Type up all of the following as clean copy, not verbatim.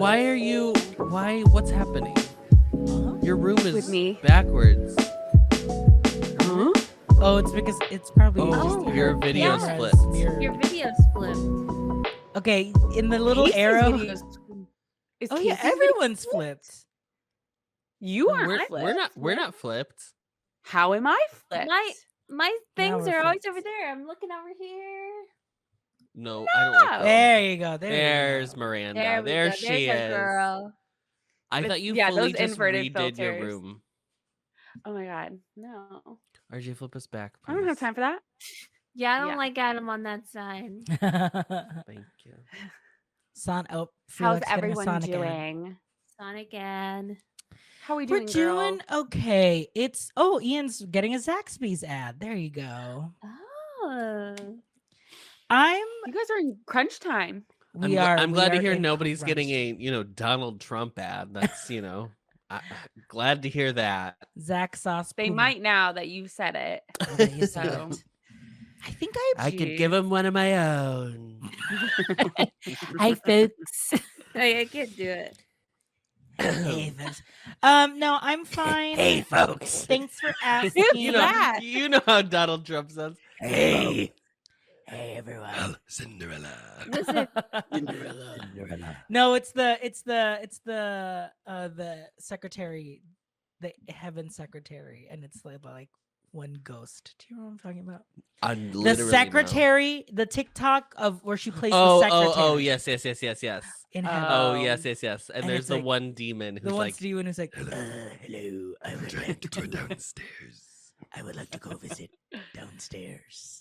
why are you? Why? What's happening? Your room is With me. backwards. Huh? Oh, it's because it's probably Oh, just your video's camera's flipped. mirrored. Your video's flipped. Okay, in the little Casey's arrow. videos- Is Oh yeah, Casey's video everyone's flipped. You No, aren't. we're not flipped. How am I flipped? My things we're are always flipped. over there. I'm looking over here. No, I don't like that. There you go. There's you go. Miranda. There we There go. she There's is. our girl. I It's- thought you yeah, fully those just inverted redid your filters. room. Oh my god, no! RJ, flip us back, please. I don't have time for that. Yeah, I don't Yeah. like Adam on that side. Thank you. How's Felix getting a everyone Sonic ad. doing? Sonic ad. How are we We're doing, doing girl? okay. Ian's getting a Zaxby's ad. There you go. Oh. You guys are in crunch time. I'm glad to hear in nobody's getting crunch. a Donald Trump ad. That's glad to hear that. Zach sauce. They Puma. might now that you said it. Okay, you said So it. I think I could give him one of my own. Hi, folks. I can't do it. Hey, folks. No, I'm fine. Hey, folks. Thanks for asking. You know, Yeah. you know how Donald Trump sounds. Hey, everyone. Cinderella. Listen, No, it's the secretary, the heaven secretary, and it's like one ghost. Do you know what I'm talking about? The secretary, the TikTok of where she plays the secretary. Oh, yes. In heaven. Oh, Um, yes. And and there's it's the like- one demon who's The one like, Steven who's like, hello, I would like to go downstairs. I would like to go visit downstairs.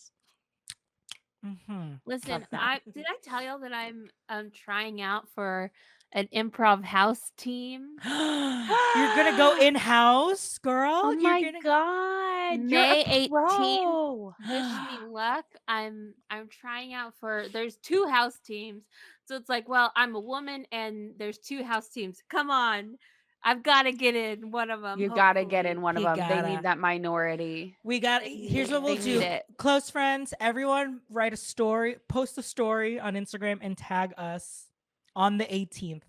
Mm-hmm. listen. Did I tell y'all that I'm trying out for an improv house team? You're gonna go in house, girl. Oh You're my gonna... god, May you're a 18th. pro. Wish me luck. I'm trying out for. There's 2 house teams, so it's like, well, I'm a woman and there's 2 house teams. Come on, I've got to get in one of them. You gotta get in one of You them. They gotta. need that minority. We got. Here's what we'll They do. need it. Close friends, everyone, write a story, post a story on Instagram, and tag us on the 18th.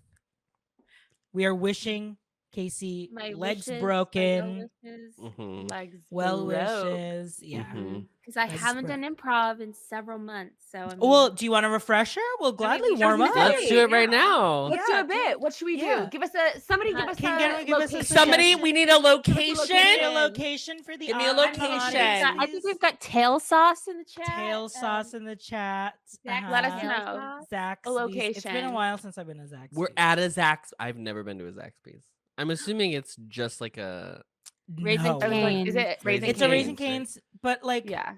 We are wishing Casey My legs wishes, broken, Mhm. Legs well broke. wishes. Yeah. Mhm. because I Legs haven't broke. done improv in several months. So I mean, Well, do you want a refresher? We'll gladly we warm just up. did Let's do it right Yeah. now. Let's do a bit. What should we do? yeah. Give us a somebody. Give us Can a give us a location. Somebody, we need a location. Give me a location for the Give me a audience. location. I think we've got tail sauce in the chat. Tail sauce in the chat. Zach, Let us Uh-huh. tail know. sauce. Zaxby's. It's been a location. while since I've been to Zaxby's. We're at a Zax. I've never been to a Zaxby's. I'm assuming it's just like a. Raising No. I was like, Cane's. is it Raising It's a Raising right? Cane's, but like Yeah.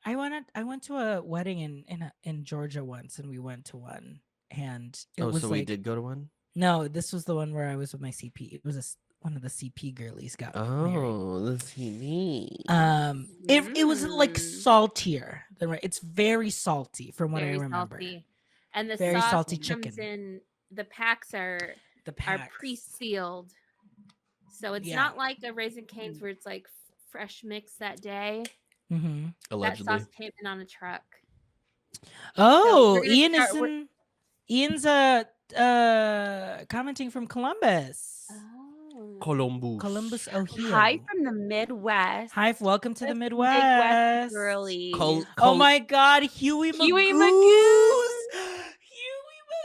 I went to a wedding in Georgia once, and we went to one, and it was so like we did go to one. no, this was the one where I was with my CP. It was one of the CP girlies got married. Oh, the TV. It was like Mm. saltier than right. It's very salty from what Very I remember. salty. And the Very sauce salty comes chicken. in. The packs are The packs. pre-sealed, so it's Yeah. not like a Raising Cane's where it's like fresh mix that day. Mm-hmm. Allegedly. That sauce came in on a truck. Oh, we're gonna Ian start- is we're- in. Ian's commenting from Columbus. Oh. Columbus. Ohio. Hi from the Midwest. Hi, welcome to the Midwest Midwest. girly. Oh my God, Huey Huey Magoo's.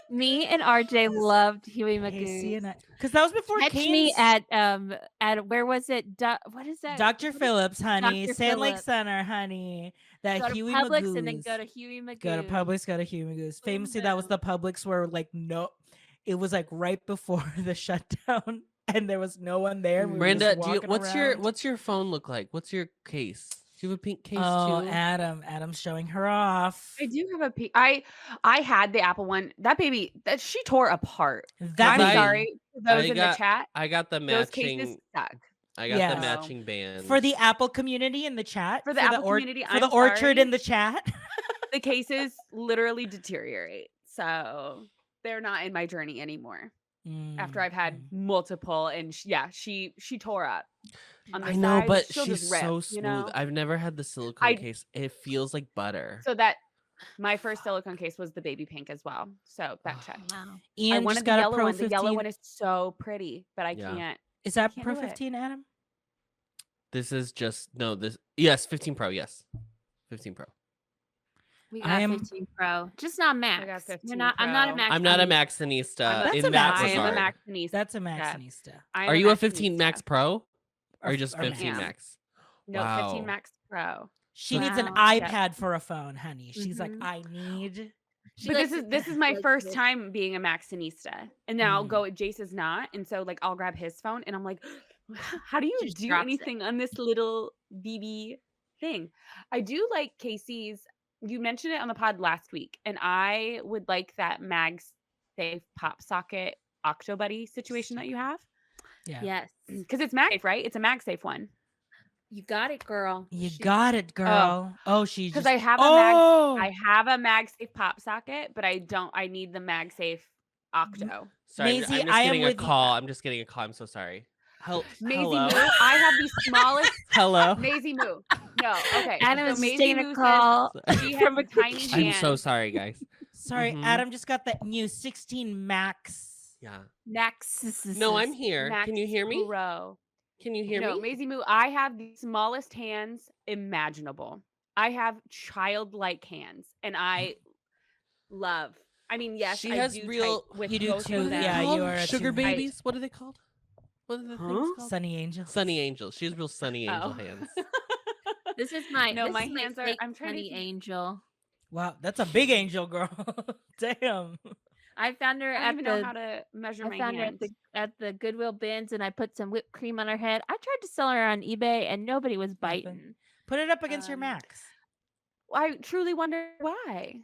Me and RJ loved Huey Casey Magoo. and because that was before Catch Kane's. me at where was it? What is that? Dr. Phillips, honey. Dr. Sand Lake Phillips. Center, honey. That Go to Huey Publix Magoo's. and then go to Huey Magoo. Go to Publix, go to Huey Magoo's. Famously, that was the Publix where like no, it was like right before the shutdown, and there was no one there. We were Miranda, just walking around. what's your phone look like? What's your case? Do you have a pink case Oh, too? Adam's showing her off. I do have a P. I had the Apple one. That baby, that she tore apart. That I'm I- sorry for those I in got the chat. I got the Those cases matching. suck. I got Yeah. the matching band for the Apple community in the chat. For the Apple community, for the I'm orchard sorry. in the chat. The cases literally deteriorate. So they're not in my journey anymore. After I've had multiple, and she tore up. On the I know, sides, but she'll she's just rip, so you smooth. know? I've never had the silicone I- case. It feels like butter. So that My first silicone case was the baby pink as well. So that check. Wow. I Ian wanted just the got a yellow Pro one. The yellow 15. one is so pretty, but I Yeah. can't. Is that can't Pro do it. 15, Adam? This is just yes, 15 Pro, yes. 15 Pro. We I got am- 15 Pro, just not Max. got 15 I'm not a Pro. Max. I'm not a only. Maxinista That's in a that Maxi. I am a regard. Maxinista. That's a Maxinista. I am Are you a Maxinista. 15 Max Pro or Or- just or 15 Max. Max? No, Wow. 15 Max Pro. She needs an Wow. iPad for a phone, honey. She's like, Mhm. I need. She But likes this is my like first this. time being a Maxinista, and now Jace is not, and so like I'll grab his phone, and I'm like, how do you Just do drops it. anything on this little BB thing? I do like Casey's. You mentioned it on the pod last week, and I would like that MagSafe pop socket Octobuddy situation that you have, Yeah. Yes, because it's MagSafe, right? It's a MagSafe one. you got it, girl. You got it, girl. She Because just. I have a I have a MagSafe pop socket, but I don't. I need the MagSafe Octo. Sorry, Maisie, I'm just I am getting a with you. call. I'm just getting a call. I'm so sorry. Maisie Hello. Moo, I have the smallest. Hello. Maisie Moo. No, okay. Adam is Maisie taking Moo a says call. she has a tiny I'm hand. so sorry, guys. Sorry, Mhm. Adam just got that new 16 Max. Yeah. Max. No, I'm here. Max Can you hear me? Pro. Can you hear No, me? Maisie Moo, I have the smallest hands imaginable. I have childlike hands, and I love. I mean, yes, She I has do real- type with You do both too, of them. yeah, you are a sugar two- babies. What are they called? What are the things called? Sunny Angel. Sunny Angel. She has real sunny angel Oh. hands. This is my No, this my is my hands are- fake I'm trying to Sunny think. Angel. Wow, that's a big angel, girl. Damn. I found her I at don't even the know how to measure I my found her hands. at the Goodwill bins, and I put some whipped cream on her head. I tried to sell her on eBay, and nobody was biting. Put it up against your Um, Max. I truly wonder why.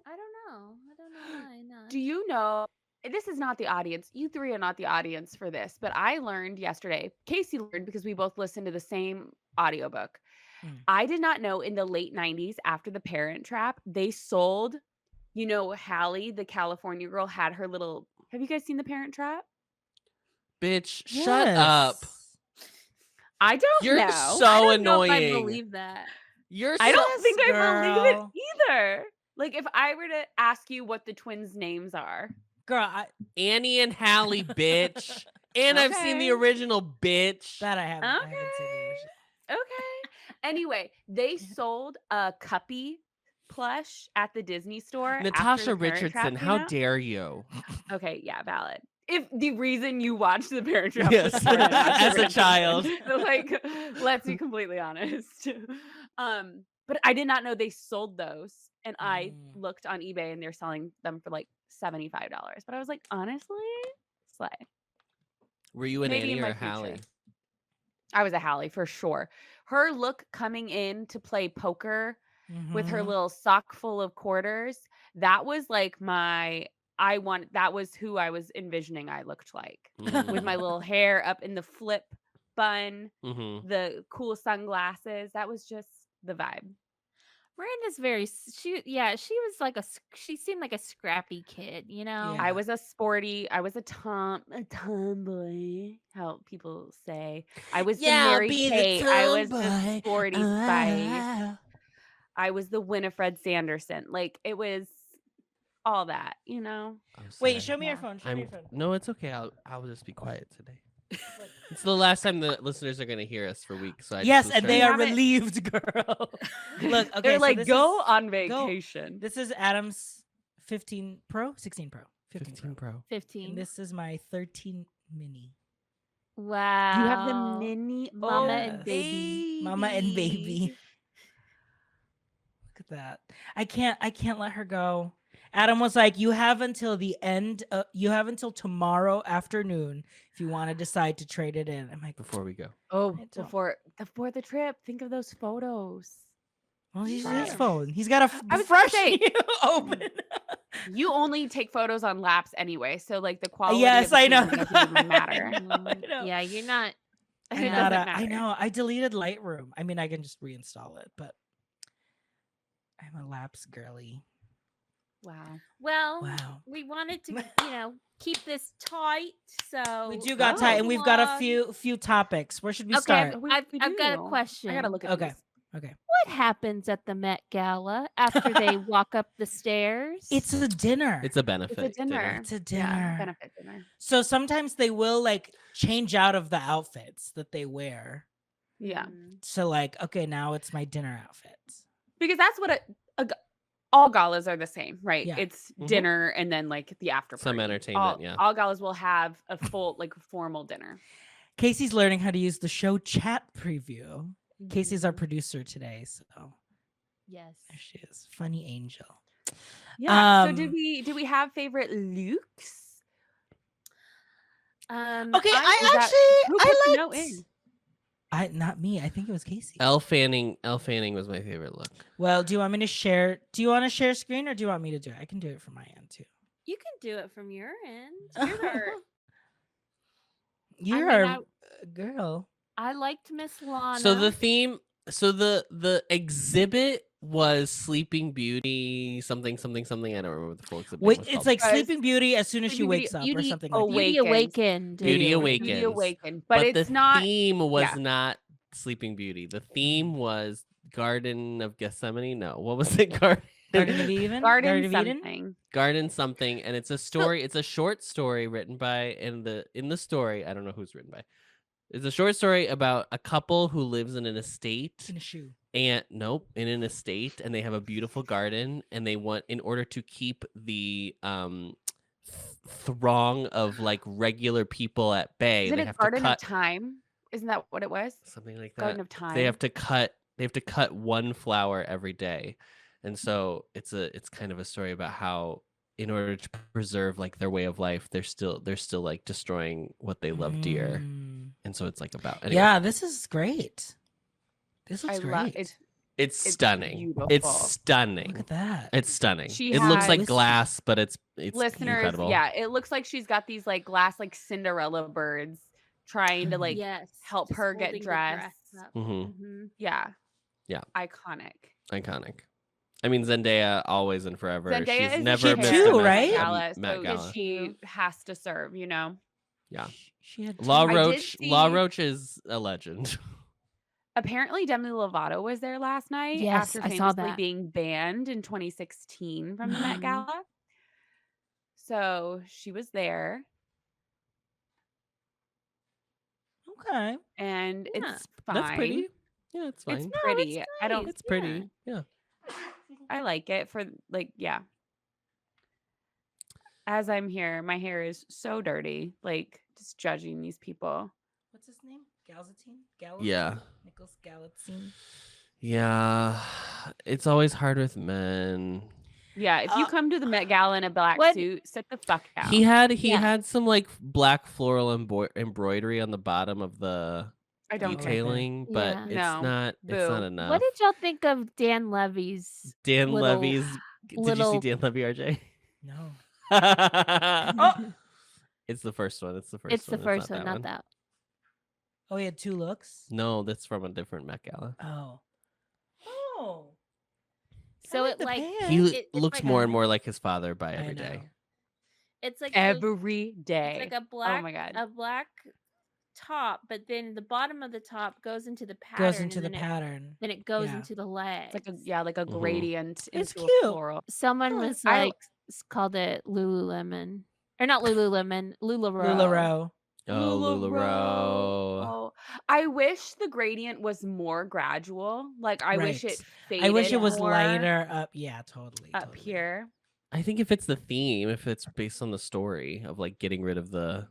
I don't know. I don't know why not. Do you know? This is not the audience. You three are not the audience for this, but I learned yesterday. Casey learned because we both listened to the same audiobook. I did not know in the late 90s, after the Parent Trap, they sold, Hallie, the California girl, had her little. Have you guys seen the Parent Trap? Bitch, shut up. I don't You're know. so I don't know if I annoying. believe that. You're I so don't think I believe it girl. either. Like, if I were to ask you what the twins' names are, Girl, Annie and Hallie, bitch. And I've seen the Okay. original, bitch. that I haven't seen. the Okay. original. okay. Anyway, they sold a Cuppy plush at the Disney store. after Natasha the Parent Trap Richardson, came how out. dare you? Okay, yeah, valid. If the reason you watched the Parent Trap Yes, was for Natasha as a Richardson. child. So, like, let's be completely honest. But I did not know they sold those, and I looked on eBay, and they're selling them for like $75. But I was like, honestly, slay. Were you an Maybe in Annie my or a Hallie? future. I was a Hallie for sure. Her look coming in to play poker with her Mhm. little sock full of quarters, that was like that was who I was envisioning I looked like. With my little hair up in the flip bun, Mm-hmm. the cool sunglasses. That was just the vibe. Miranda's she was like she seemed like a scrappy kid, Yeah. I was a tomboy, how people say. I was the Mary Kate. I was the sporty Spice. I was the Winifred Sanderson. Like, it was all that, Wait, show me your Yeah. phone. Show me your phone. No, it's okay. I'll just be quiet today. It's the last time the listeners are going to hear us for weeks. So Yes, was and trying they to- are haven't- relieved, girl. Look, okay, They're so like, this go is- on go. vacation. This is Adam's 15 Pro, 16 Pro, 15 Pro. 15. And this is my 13 Mini. Wow. You have the mini Mama and oh, baby. Mama and baby. Look at that. I can't let her go. Adam was like, you have until tomorrow afternoon if you want to decide to trade it in. I'm like, Before we go. Oh, I don't- before the trip, think of those photos. well, he's Sure. his phone. He's got a I was gonna fresh say- open. You only take photos on laps anyway, so like the quality. Yes, of the I know. camera doesn't even matter. I know. Yeah, you're not. It I'm doesn't not matter. I know. I deleted Lightroom. I mean, I can just reinstall it, but I'm a laps girly. Wow. Well, Wow. we wanted to, keep this tight. So We do got Oh. tight, and we've got a Long. few topics. Where should we Okay, start? We I've got a do. question. I gotta look at Okay. these. Okay. what happens at the Met Gala after they walk up the stairs? It's a dinner. It's a benefit. It's a dinner. It's a Yeah, dinner. benefit dinner. So sometimes they will like change out of the outfits that they wear. Yeah. So like, okay, now it's my dinner outfits. Because that's what all galas are the same, right? Yeah. It's dinner and then like the after party. Some entertainment, yeah. All galas will have a full like formal dinner. Casey's learning how to use the show chat preview. Casey's our producer today, so Yes. there she is. Funny angel. Yeah. So did we have favorite looks? Okay, who I put the note liked. in? Not me. I think it was Casey. Elle Fanning was my favorite look. Well, do you want me to share? Do you want to share screen or do you want me to do it? I can do it from my end too. You can do it from your end. You're I mean, our girl. I liked Miss Lana. So the theme, the exhibit was Sleeping Beauty, something. I don't remember what the full exhibit was It's called. like Guys, Sleeping Beauty as soon as she Sleeping wakes Beauty- up or Beauty something like that. Beauty Awakens. Awakened. Beauty Awakens. Beauty Awakened. But it's the not. theme was yeah. not Sleeping Beauty. The theme was Garden of Gethsemane. No, what was it? Garden Garden of Eden. Garden of Eden? something. Garden something, and it's a story. It's a short story written by in the story. I don't know who's written by. It's a short story about a couple who lives in an estate. In a shoe. And nope, in an estate, and they have a beautiful garden, and they want, in order to keep the throng of like regular people at bay, Is it they a have Garden to cut of Time? Isn't that what it was? something like that. Garden of Time. They have to cut one flower every day, and so it's kind of a story about how, in order to preserve like their way of life, they're still like destroying what they love dear, and so it's like about anyway. Yeah, this is great. This looks great. It's stunning. beautiful. It's stunning. Look at that. It's stunning. She It looks like has- glass, but it's Listeners, incredible. yeah, it looks like she's got these like glass like Cinderella birds trying to like yes, help just her get holding the dressed. up. Mm-hmm. Yeah. Yeah. Iconic. Iconic. I mean, Zendaya always and forever. Zendaya She's is never the missed chair a too, of Met- right? Met a Gala, Met so Gala. she has to serve, you know. Yeah. She had Law I did Roach. Law see- Roach is a legend. Apparently Demi Lovato was there last night Yes, after I saw famously that. being banned in 2016 from the Met Gala. So she was there Okay. and Yeah, it's fine. That's pretty. Yeah, it's fine. It's No, pretty. it's I don't nice. It's pretty. Yeah. I like it for like, yeah. As I'm here, my hair is so dirty, like just judging these people. What's his name? Galzatine? Yeah. Nicholas Gallatin. Yeah. It's always hard with men. Yeah, if you come to the Met Gala in a black What- suit, sit the fuck down. He had Yeah. had some like black floral embroidery on the bottom of the I don't care. detailing, but Yeah. it's No. not Boo. enough. What did y'all think of Dan Levy's? Dan little- Levy's? Did you see little- Dan Levy, RJ? No. It's the first one. It's the first It's one. the first not one, that not that. Oh, he had two looks? No, that's from a different Met Gala. Oh. Oh. So like it the like pants. He it's looks like more a- and more like his father by I every know. day. It's like Every day. It's like a black. Oh my god. A black top, but then the bottom of the top goes into the pattern. Goes into and the then pattern. Then it goes Yeah. into the leg. It's like a Mhm. gradient It's into cute. a floral. Someone Oh, was I- like called it Lululemon, or not Lululemon, LuLaRoe. LuLaRoe. Oh, LuLaRoe. Oh, I wish the gradient was more gradual. Like I wish Right. it faded. I wish it was more lighter up. Yeah, totally. up totally. here. I think if it's the theme, if it's based on the story of like getting rid of the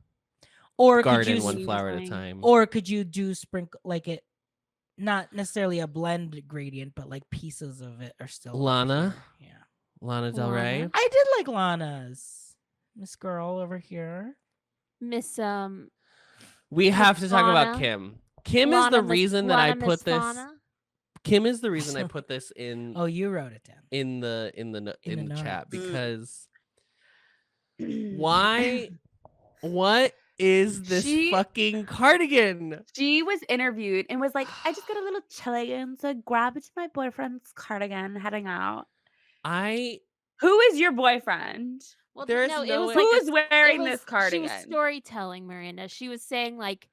Or could garden you one s- flower at a using- time. or could you do sprinkle like it not necessarily a blend gradient, but like pieces of it are still up Lana? here. Yeah. Lana Del Rey. Lana. I did like Lana's. Miss Girl over here. Miss We have to talk about Lana. Kim. Kim is the reason that I put this. Fauna. Kim is the reason I put this in Oh, you wrote it down. in the In the chat notes. because why? What is this She- fucking cardigan? She was interviewed and was like, I just got a little chilly and so I grabbed it to my boyfriend's cardigan heading out. Who is your boyfriend? Well, There is no, it no was way- like Who's a- wearing it was- this cardigan? She was storytelling, Miranda. She was saying like,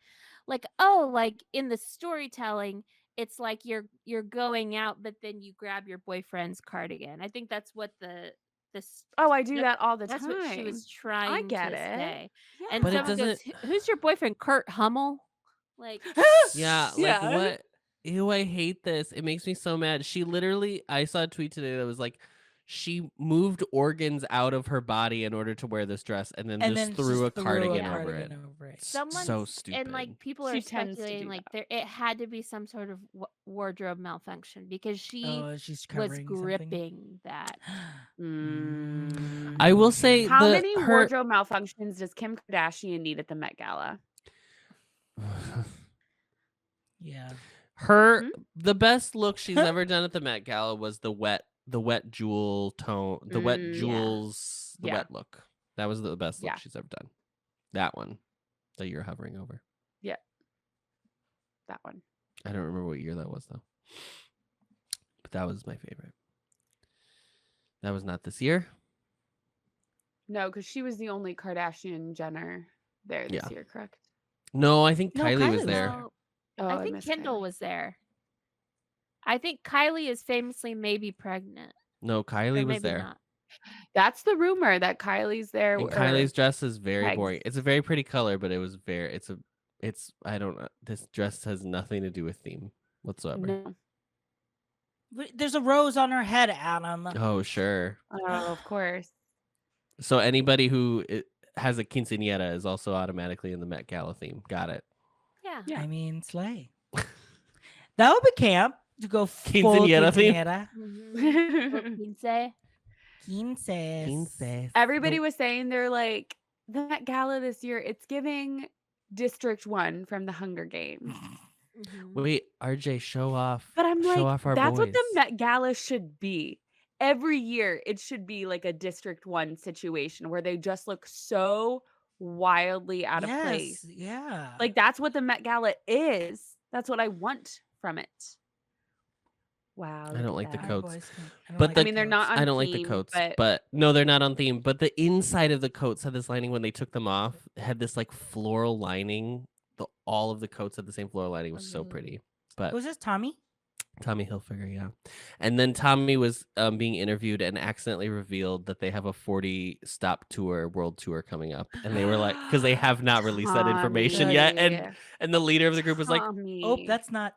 oh, like in the storytelling, it's like you're going out, but then you grab your boyfriend's cardigan. I think that's what this Oh, I do that, that all the that's what she was time. I trying get to it. say. And But it Yeah. someone goes, doesn't. Who's your boyfriend? Kurt Hummel? Like, Yeah, like Yeah. what? Ew, I hate this. It makes me so mad. She literally, I saw a tweet today that was like, she moved organs out of her body in order to wear this dress, and then just threw a cardigan over it. So someone's stupid. and like people She are tends to speculating do like it had to be some sort of wardrobe malfunction because she she's was covering gripping that. I will say How many wardrobe malfunctions does Kim Kardashian need at the Met Gala? Yeah. The best look she's ever done at the Met Gala was the wet jewel tone, the wet jewels, the wet look. That was the best look she's ever done. That one that you're hovering over. Yeah. That one. I don't remember what year that was though. But that was my favorite. That was not this year. No, because she was the only Kardashian Jenner there this year, correct? No, I think Kylie was there. No, Oh, I think Kendall Kylie. was there. I think Kylie is famously maybe pregnant. No, Kylie was there. Not. That's the rumor that Kylie's there. And Kylie's dress is very boring. It's a very pretty color, but it's I don't know. This dress has nothing to do with theme whatsoever. No. There's a rose on her head, Adam. Oh, sure. Oh, of course. So anybody who has a quinceañera is also automatically in the Met Gala theme. Got it. Yeah. I mean, slay. That would be camp to go full Quinceañera theme. Mm-hmm. Quince. Everybody was saying they're like, the Met Gala this year, it's giving District 1 from the Hunger Games. Wait, RJ, show off. But I'm like, off our that's what boys. the Met Gala should be. Every year, it should be like a District 1 situation where they just look so wildly out of place. Yeah. Like, that's what the Met Gala is. That's what I want from it. Wow. I don't like the coats. I mean, they're not on I don't theme, like the coats, but but no, they're not on theme. But the inside of the coats had this lining when they took them off. Had this like floral lining. All of the coats had the same floral lining. It was so pretty. But was this Tommy? Tommy Hilfiger, yeah. And then Tommy was being interviewed and accidentally revealed that they have a 40-stop world tour coming up. And they were like, because they have not released that information yet. And the leader of the group was like, oh, that's not.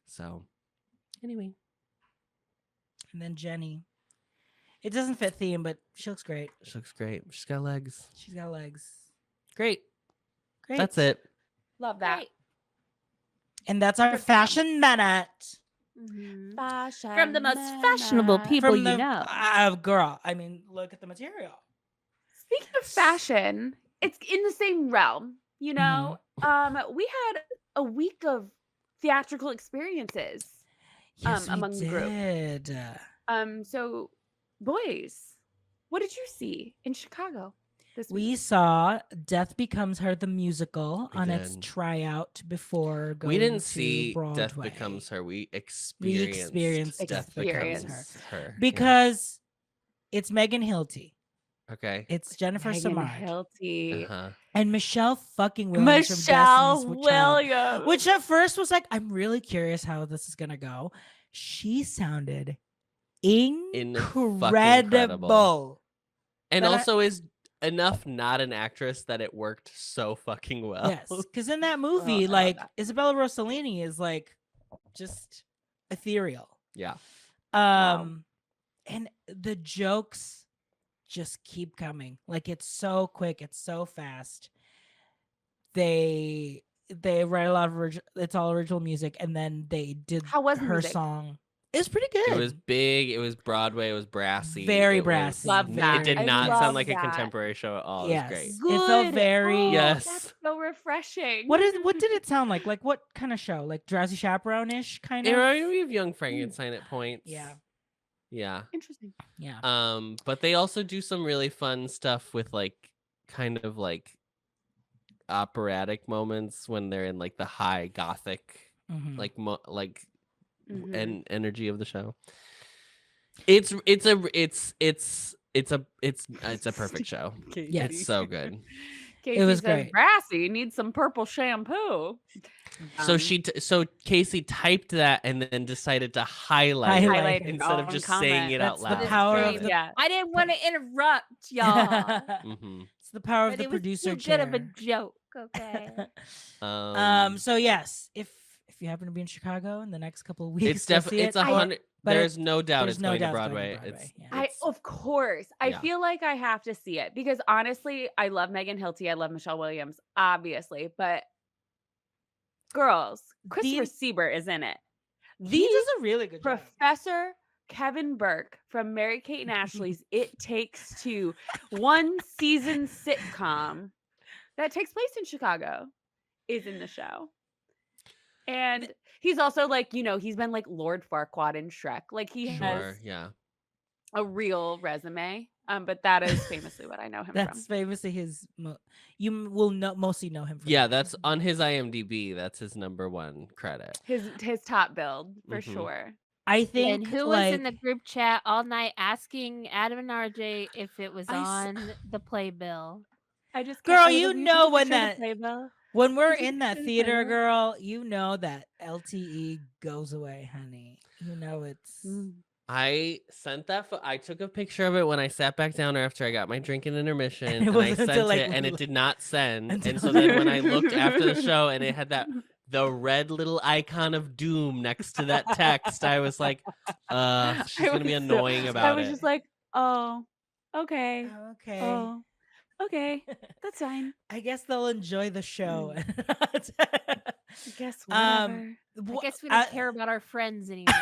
So, anyway. And then Jenny. It doesn't fit theme, but she looks great. She looks great. She's got legs. She's got legs. Great. Great. That's it. Love that. Great. And that's our fashion minute. Mm-hmm. Fashion From the most fashionable people From you the, know. Girl, I mean, look at the material. Speaking of fashion, it's in the same realm, you know. We had a week of theatrical experiences among the group. So boys, what did you see in Chicago this week? We saw Death Becomes Her the musical on its tryout before going We didn't to see Broadway. Death Becomes Her. We experienced Death Becomes Her. Because it's Megan Hilty. Okay. It's Jennifer Megan Samard. Hilty. And Michelle fucking Williams from Destiny's Williams. Which at first was like, I'm really curious how this is going to go. She sounded incredible. And also is enough not an actress that it worked so fucking well. Yes, because in that movie, Isabella Rossellini is like just ethereal. Yeah. And the jokes just keep coming. Like it's so quick, it's so fast. They write a lot of it's all original music, and then they did her song. It was pretty good. It was big. It was Broadway. It was brassy. Very brassy. Love that. It did not sound like a contemporary show at all. Yes. It was great. Good. It felt very. That's so refreshing. What did it sound like? Like what kind of show? Like Drowsy Chaperone-ish kind of? It reminded me of Young Frankenstein at points. Yeah. Yeah. Interesting. Yeah. But they also do some really fun stuff with kind of operatic moments when they're in the high gothic and energy of the show. It's a perfect show. Yes. It's so good. Casey was says, great. "Brassy needs some purple shampoo." So Casey typed that and then decided to highlight it Highlight highlighted instead of on just saying comment. it That's out the loud. power of Stream, the. yeah. I didn't want to interrupt y'all, hmm It's the power of but the it was producer too good of a chair. joke. Okay. So yes, if you happen to be in Chicago in the next couple of weeks, it's go see definitely it's it. a I- hundred. but There's no doubt there's it's no going to doubt it's going to Broadway. Broadway, yeah. Of course. I Yeah. feel like I have to see it because honestly, I love Megan Hilty. I love Michelle Williams, obviously, but girls, Christopher Dean- Siebert is in it. He does a really good job. Professor Kevin Burke from Mary Kate and Ashley's It Takes Two, one season sitcom that takes place in Chicago, is in the show. And he's also like, he's been like Lord Farquaad in Shrek. Like he has Sure. Yeah. a real resume. But that is famously what I know him That's from. famously his. You will mostly know him from. Yeah, that. that's on his IMDb. That's his #1 credit. His top build for Mhm. sure. I think. And who was in the group chat all night asking Adam and RJ if it was on the playbill? I just Girl, can't- you have seen know a when picture of the that playbill? when we're Did you in that see the theater, playbill? girl, you know that LTE goes away, honey. You know it's. I sent that. I took a picture of it when I sat back down after I got my drink in intermission, It and I wasn't sent until, like, it, and it did not send. until- And so then when I looked after the show, and it had the red little icon of doom next to that text, I was like, she's gonna be annoying about it. I was just like, oh, okay. Okay. Oh, okay. That's fine. I guess they'll enjoy the show. I guess whatever. I guess we don't care about our friends anymore.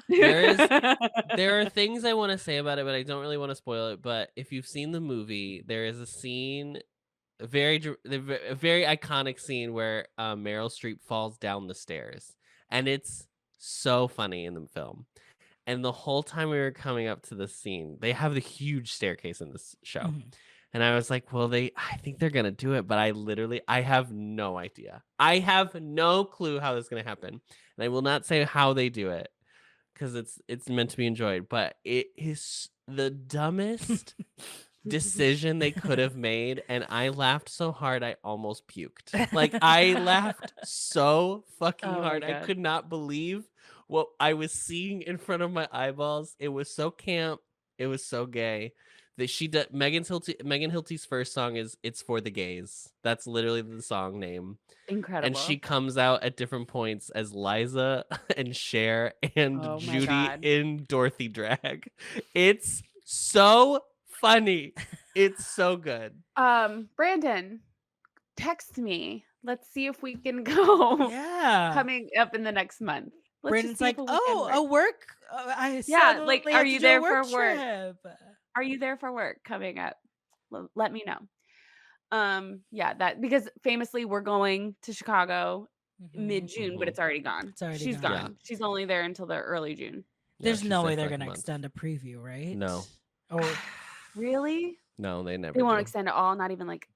There are things I want to say about it, but I don't really want to spoil it. But if you've seen the movie, there is a scene, a very iconic scene where Meryl Streep falls down the stairs, and it's so funny in the film. And the whole time we were coming up to this scene, they have the huge staircase in this show. Mhm. And I was like, well, I think they're going to do it. But I have no idea. I have no clue how this is going to happen. And I will not say how they do it because it's meant to be enjoyed. But it is the dumbest decision they could have made. And I laughed so hard, I almost puked. Like, I laughed so fucking Oh my hard. I God. could not believe what I was seeing in front of my eyeballs. It was so camp. It was so gay. Megan Hilty's first song is "It's for the Gays." That's literally the song name. Incredible. And she comes out at different points as Liza and Cher and Oh my Judy God. in Dorothy drag. It's so funny. It's so good. Brandon, text me. Let's see if we can go. Yeah. Coming up in the next month. Let's Brandon's just see like, if we can oh, work. a work. I Yeah, like, suddenly are have to you do there a for work? trip. Are you there for work coming up? Let me know. Yeah, that because famously we're going to Chicago mid-June, but Mhm. it's already gone. It's already She's gone. gone. Yeah. She's only there until the early June. There's she's no there way for they're like a gonna month. extend a preview, right? No. Or Really? No, they never They won't do. extend it all, not even like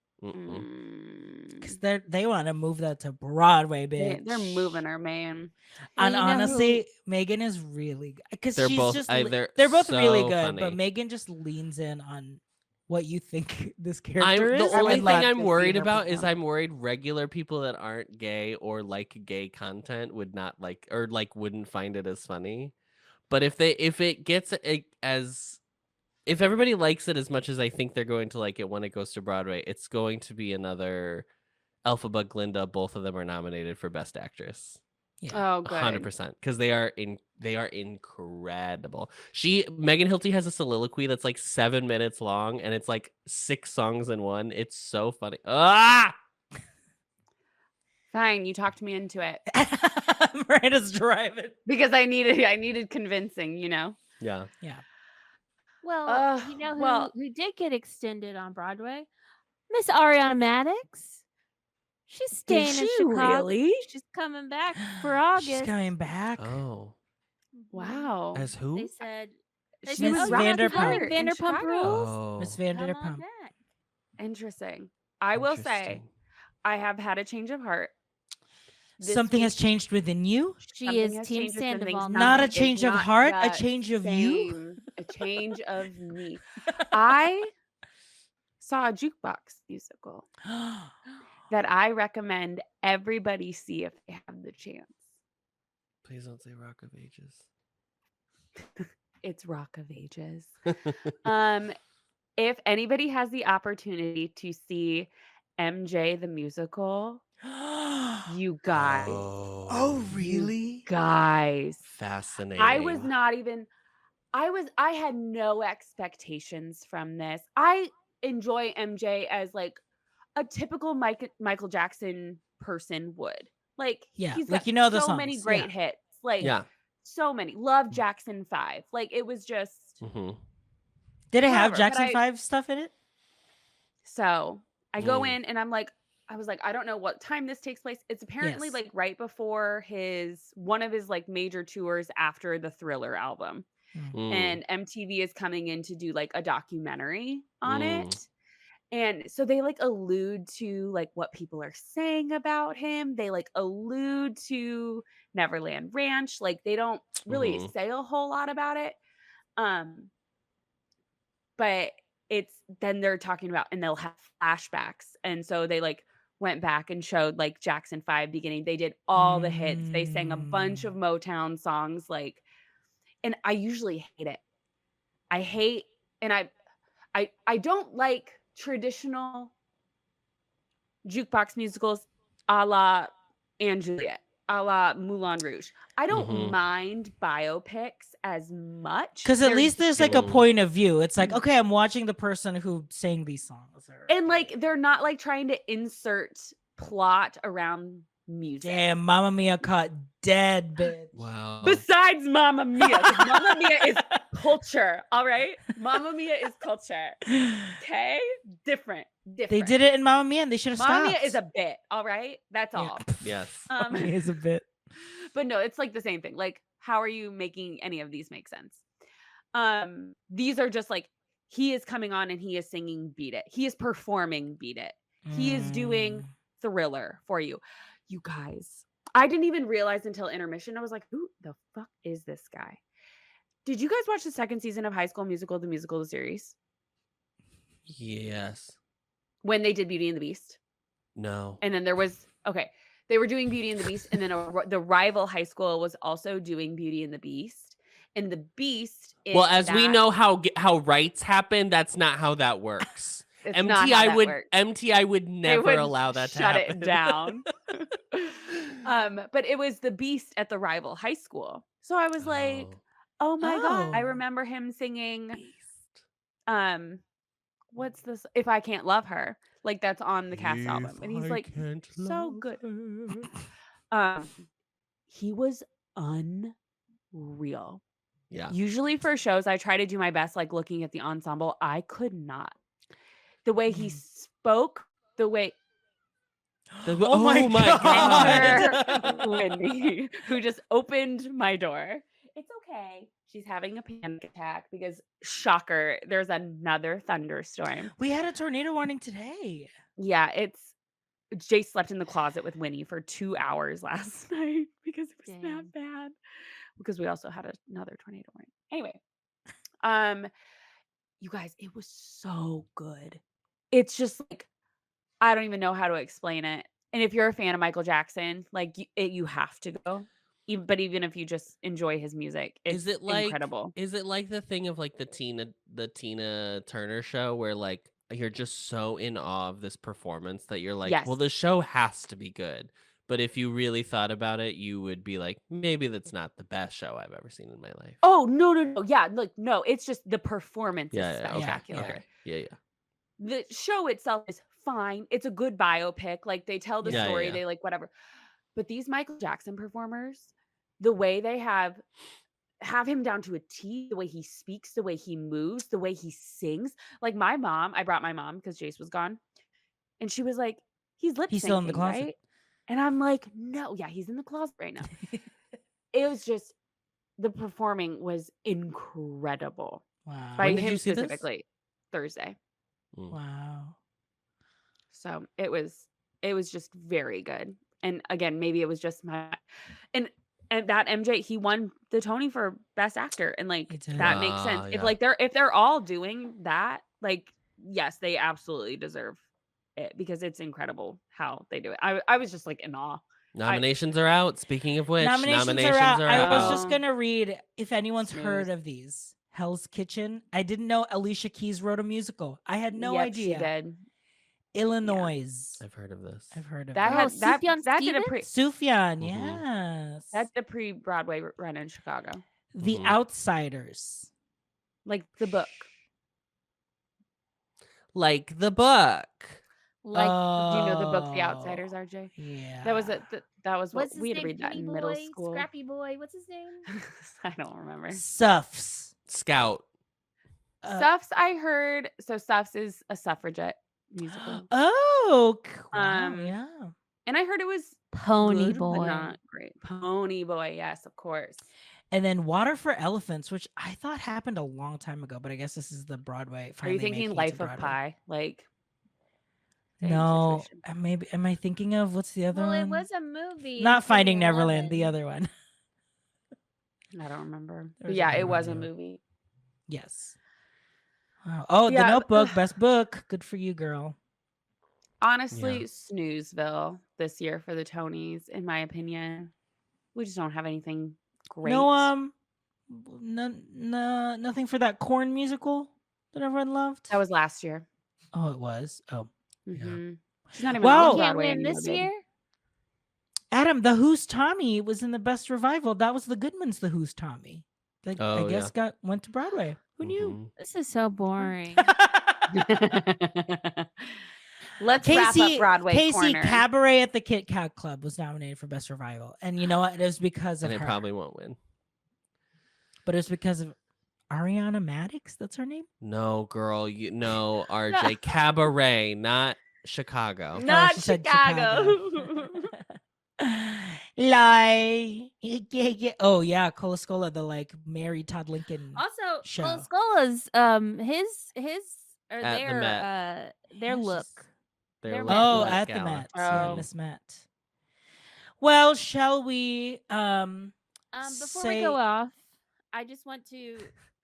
because they want to move that to Broadway, bitch. they're moving her, man. Well, And you know honestly, Megan is really good because They're she's both- just they're they're both really so good, but funny. Megan just leans in on what you think this The character is. only and thing like, I'm to worried see her about is perform. I'm worried regular people that aren't gay or like gay content would not like or like wouldn't find it as funny. But if it gets if everybody likes it as much as I think they're going to like it when it goes to Broadway, it's going to be another Elphaba Glinda. Both of them are nominated for Best Actress. yeah. Oh, good. 100% because they are incredible. Megan Hilty has a soliloquy that's like 7 minutes long and it's like 6 songs in one. It's so funny. Fine, you talked me into it Miranda's driving. because I needed convincing, Yeah. Yeah. Well, you know well- who did get extended on Broadway? Miss Ariana Madix. She's staying in she Chicago. really? She's coming back for August. She's coming back. Oh, Wow. as They who? said She said, was "Oh, yeah, Vanderpump. Vanderpump, in Vanderpump Chicago. Rules. Oh, Miss Come on Vanderpump. back." Interesting. I will say interesting. I have had a change of heart. This Something week. has changed within you. She Something is has Team changed within things. Sandoval. Not a Something is change of not heart, a the change of you. same. A change of me. saw a jukebox musical that I recommend everybody see if they have the chance. Please don't say Rock of Ages. It's Rock of Ages. If anybody has the opportunity to see MJ the musical, you guys, Oh, you really? guys, Fascinating. I had no expectations from this. I enjoy MJ as like a typical Michael Jackson person would. Like Yeah, he's like got the so many songs. Yeah. great hits. Like Yeah. so many. Love Jackson 5. Like it was just Mm-hmm. Did it have whatever. Jackson 5 stuff in it? So I go in and I was like, I don't know what time this takes place. It's apparently Yes. like right before one of his like major tours after the Thriller album. And MTV is coming in to do like a documentary on it. And so they like allude to like what people are saying about him. They like allude to Neverland Ranch. Like they don't really say a whole lot about it. But it's then they're talking about and they'll have flashbacks. And so they like went back and showed like Jackson 5 beginning. They did all the hits. They sang a bunch of Motown songs like and I usually hate it. I hate and I don't like traditional jukebox musicals a la Anne Juliet, a la Moulin Rouge. I don't mind biopics as much. Because at least there's like a point of view. It's like, okay, I'm watching the person who sang these songs. And like they're not like trying to insert plot around music. Damn, Mamma Mia caught dead, bitch. Wow. Besides Mamma Mia, 'cause Mamma Mia is culture, all right? Mamma Mia is culture. Okay? Different. They did it in Mamma Mia and they should have stopped. Mamma Mia is a bit, all right? That's all. Yes. Mamma Mia is a bit. But no, it's like the same thing. Like, how are you making any of these make sense? These are just like he is coming on and he is singing Beat It. He is performing Beat It. He is doing Thriller for you. You guys, I didn't even realize until intermission. I was like, who the fuck is this guy? Did you guys watch the second season of High School Musical, the musical, the series? Yes. When they did Beauty and the Beast? No. And then there was, okay, they were doing Beauty and the Beast. And then the rival high school was also doing Beauty and the Beast. And the Beast. Well, as we know how rights happen, that's not how that works. MTI would never allow that to happen. Shut it down. But it was the Beast at the rival high school. So I was like, oh my God. I remember him singing Beast. What's this? If I Can't Love Her. Like that's on the cast album. And he's like so good. He was unreal. Yeah. Usually for shows, I try to do my best, like looking at the ensemble. I could not. The way he spoke, the way. Oh my God. Wendy, who just opened my door. It's okay. She's having a panic attack because, shocker, there's another thunderstorm. We had a tornado warning today. Yeah, Jay slept in the closet with Winnie for 2 hours last night because it was that bad. Because we also had another tornado warning. Anyway, you guys, it was so good. It's just like, I don't even know how to explain it. And if you're a fan of Michael Jackson, like you have to go. But even if you just enjoy his music, it's incredible. Is it like the thing of like the Tina Turner show where like you're just so in awe of this performance that you're like, well, the show has to be good. But if you really thought about it, you would be like, maybe that's not the best show I've ever seen in my life. Oh, no. Yeah, look, no, it's just the performance is spectacular. Okay. Yeah. The show itself is fine. It's a good biopic. Like they tell the story, they like whatever. But these Michael Jackson performers, the way they have him down to a T, the way he speaks, the way he moves, the way he sings. Like my mom, I brought my mom because Jace was gone. And she was like, he's lip syncing, still in the closet. right? And I'm like, no, yeah, he's in the closet right now. It was just, the performing was incredible. Wow. By When did him you see specifically, this? Thursday. Wow. So it was just very good. And again, maybe it was just and that MJ, he won the Tony for Best Actor. And like that makes sense. Yeah. If they're all doing that, like yes, they absolutely deserve it because it's incredible how they do it. I was just like in awe. Nominations are out. Speaking of which, Nominations are out. I was just out. going to read if anyone's Snooze. heard of these. Hell's Kitchen. I didn't know Alicia Keys wrote a musical. I had no Yep, idea. she did. Illinois. I've heard of this. I've heard of That it. had Sufjan that did a Sufjan, Mhm. yes. That's the pre-Broadway run in Chicago. The Mhm. Outsiders. Like the book. Like the book. Like, Do you know the book The Outsiders, RJ? Yeah. That was what what's his we had to name? read that Penny in boy, middle school. Scrappy boy. What's his name? I don't remember. Suffs. Scout. Suffs, I heard. So Suffs is a suffragette musical. Oh, wow, yeah. And I heard it was Pony good, Boy. but not great. Pony Boy, yes, of course. And then Water for Elephants, which I thought happened a long time ago, but I guess this is the Broadway. Are you finally thinking making it to Life of Broadway. Pi? Like same No, situation. maybe. Am I thinking of what's the other Well, one? it was a movie. in Not Finding Neverland. The 2011. other one. I don't remember. There But was yeah, another it was a one, yeah. movie. Yes. Wow. Oh, Yeah, The Notebook, best book. Good for you, girl. Honestly, Yeah. Snoozeville this year for the Tonys, in my opinion. We just don't have anything great. No, nothing for that Corn musical that everyone loved. That was last year. Oh, it was. Oh, Mhm. She's not even Wow. on Can't Broadway win anymore, this babe. year. Adam, the Who's Tommy was in the best revival. That was the Goodman's The Who's Tommy. That Oh, I guess went to Broadway. Who knew? Mhm. This is so boring. Let's wrap up Broadway Casey corner. Cabaret at the Kit Kat Club was nominated for best revival, and you know what? It was because of And it her. probably won't win. But it was because of Ariana Madix. That's her name. No, girl. No, RJ. Cabaret, not Chicago. Not she said Chicago. Lie. Oh yeah, Colascola, the like Mary Todd Lincoln. Also, Show. Colascola's his or At the Met. their Yeah, look. she's- Their look Met Oh, look. at the Gala. Met. Yeah, Oh. Miss Met. Well, shall we Before we go off, I just want to.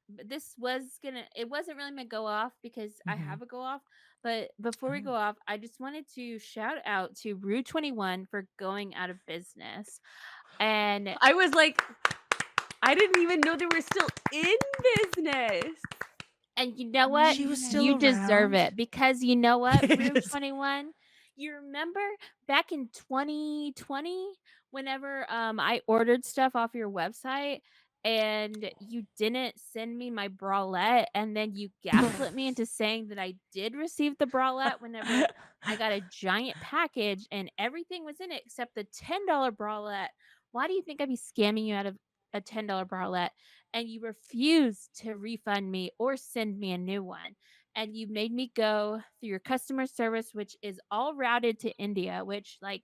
This was gonna. It wasn't really my go off because I Mhm. have a go off. But before we go off, I just wanted to shout out to Rue 21 for going out of business. And I was like, I didn't even know they were still in business. And you know what? She was still You deserve around. it because you know what, Room Yes. 21. You remember back in 2020, whenever I ordered stuff off your website and you didn't send me my bralette, and then you gaslit me into saying that I did receive the bralette whenever I got a giant package and everything was in it except the $10 bralette. Why do you think I'd be scamming you out of a $10 bralette? And you refused to refund me or send me a new one. And you made me go through your customer service, which is all routed to India, which like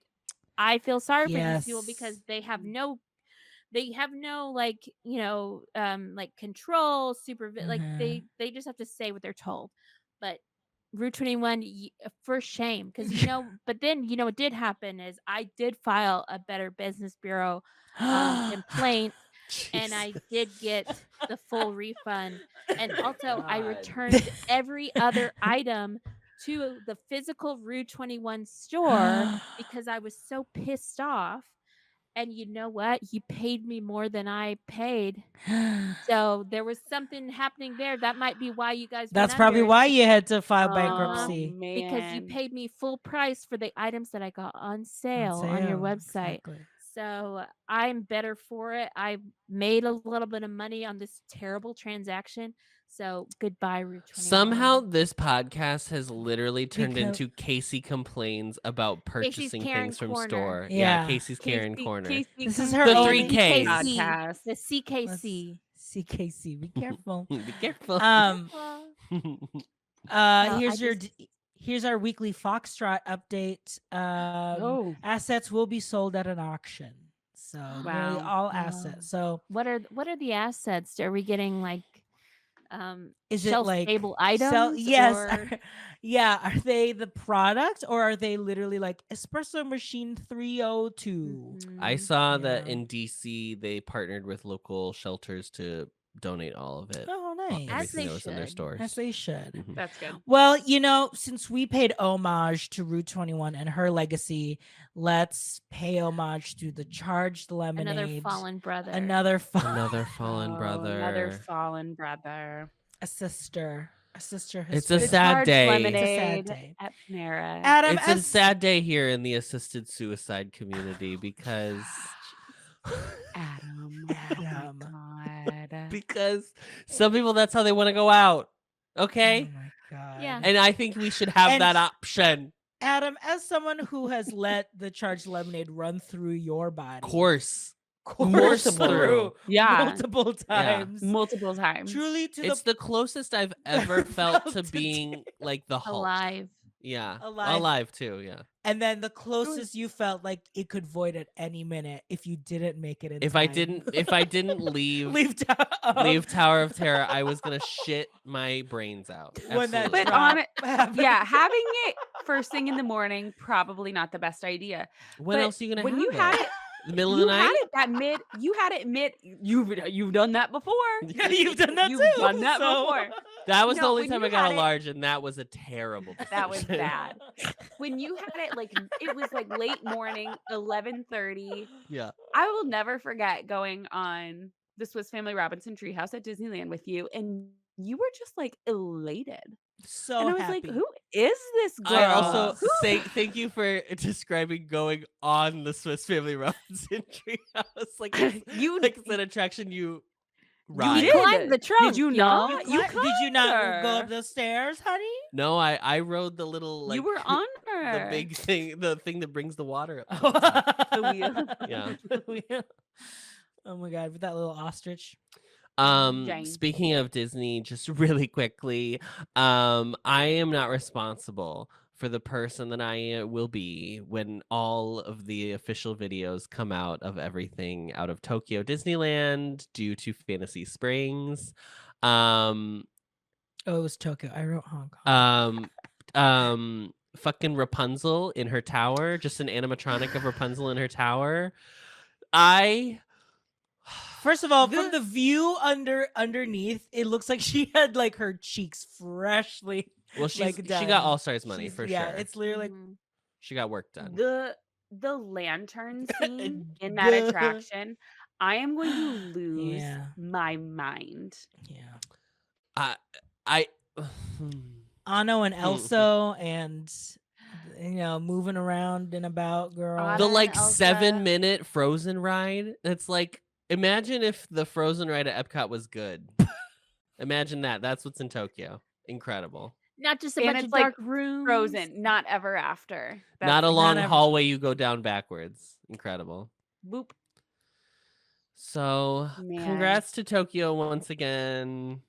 I feel sorry for these people because Yes. they have no like, like control, like Mhm. they just have to say what they're told. But Route 21, for shame, because but then what did happen is I did file a Better Business Bureau complaint, and I did get the full refund. And also, I returned every other item to the physical Route 21 store because I was so pissed off. And you know what? You paid me more than I paid. So there was something happening there. That might be why you guys That's went probably under. why you had to file Oh, bankruptcy. Because you man. paid me full price for the items that I got on sale on your website. Exactly. So I'm better for it. I made a little bit of money on this terrible transaction. So goodbye, Route 21. Somehow this podcast has literally turned Because- into Casey complains about purchasing Karen things from Corner. store. Yeah. Casey's Karen Corner. This is her The only 3Ks. podcast. The CKC. CKC. Be careful. Be careful. Here's our weekly Foxtrot update. Oh. Assets will be sold at an auction. So nearly Wow. all assets. So What are the assets? Are we getting like is it shelf like stable items? yes. or- Yeah. Are they the product or are they literally like espresso machine 302? Mhm. I saw that Yeah. in DC they partnered with local shelters to donate all of it. Oh, nice. As Everything they that was in their should. stores. As they should. Mhm. That's good. Well, since we paid homage to Route 21 and her legacy, let's pay homage to the Charged Lemonade. Another fallen brother. Another Another fallen brother. Another fallen brother. a sister. A sister has It's a The sad Charged day. Lemonade It's a sad day. at Panera. Adam, It's a sad day here in the assisted suicide community because Adam. Adam. Oh my God. because some people, that's how they want to go out. Okay? Oh my God. Yeah. And I think we should have And- that option. Adam, as someone who has let the Charged Lemonade run through your body, Course. course multiple. through Yeah. multiple times, Multiple times. truly to It's the closest I've ever felt to Felt to being like the Hulk. Alive. Yeah. Alive. Alive too, yeah. and then the closest you felt like it could void at any minute if you didn't make it in If time. I didn't leave leave Tower of Terror, I was gonna shit my brains out. when that Absolutely. But drop on it- happened. Yeah, having it first thing in the morning, probably not the best idea. When But else are you gonna when have you it? had it, The middle of you the had night? it that mid. You had it mid. You've done that before. Yeah, you've done that You've too. done that so- before. That was the No, only when time you I got had a it- large, and that was a terrible decision. That was bad. When you had it, like it was like late morning, 11:30. Yeah. I will never forget going on the Swiss Family Robinson Treehouse at Disneyland with you, and you were just like elated. So And I was happy. like, "Who is this girl?" I also Who- say thank you for describing going on the Swiss Family Robinson Treehouse. Like You- like it's an attraction you You ride. did. Climbed the trunk. Did you y'all. not? Did you not go her. up the stairs, honey? No, I rode the little like you were on the her. big thing, the thing that brings the water up. The wheel. Yeah. The wheel. Oh my God, with that little ostrich. Jane. Speaking of Disney, just really quickly, I am not responsible for the person that I will be when all of the official videos come out of everything out of Tokyo Disneyland due to Fantasy Springs. Oh, it was Tokyo. I wrote Hong Kong. Fucking Rapunzel in her tower, just an animatronic of Rapunzel in her tower. First of all, from the view underneath, it looks like she had like her cheeks freshly. Well, she like, got done. All Stars money She's- for yeah, sure. it's literally Mhm. She got work done. The lantern scene in that Duh. attraction, I am going to lose Yeah. my mind. yeah. I Anno and Elso and moving around and about, girl. Anna the and like Elsa. 7-minute Frozen ride. It's like, imagine if the Frozen ride at Epcot was good. Imagine that. That's what's in Tokyo. Incredible. Not just a And bunch it's of like dark rooms. Frozen, not ever after. Not a That's long ever. hallway you go down backwards. Incredible. boop. So Man. congrats to Tokyo once again.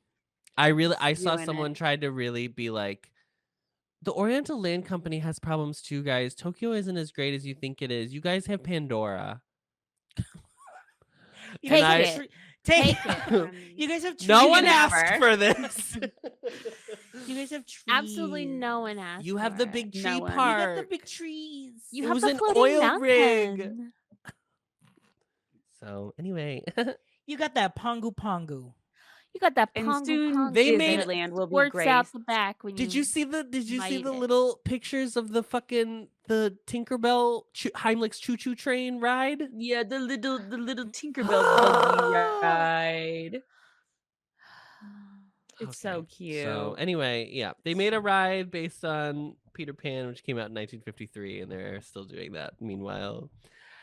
I saw Doing someone it. try to really be like, the Oriental Land Company has problems too, guys. Tokyo isn't as great as you think it is. You guys have Pandora. You Take guys it. have tre- Take Take it. You guys have trees. No one can have asked her. for this. You guys have trees. Absolutely no one asked. You have for the it. big tree No one. You got You got the park. big trees. You It have was the an floating oil rig. mountain. So anyway, You got that pongu pongu. You got that And pongu soon pongu They that made- Disneyland will be squirts great. out the back when did you see the light it. little pictures of the Tinkerbell Heimlich's choo choo train ride? Yeah, the little Tinkerbell buggy ride. It's so Okay, cute. So anyway, yeah, they made a ride based on Peter Pan, which came out in 1953, and they're still doing that. Meanwhile,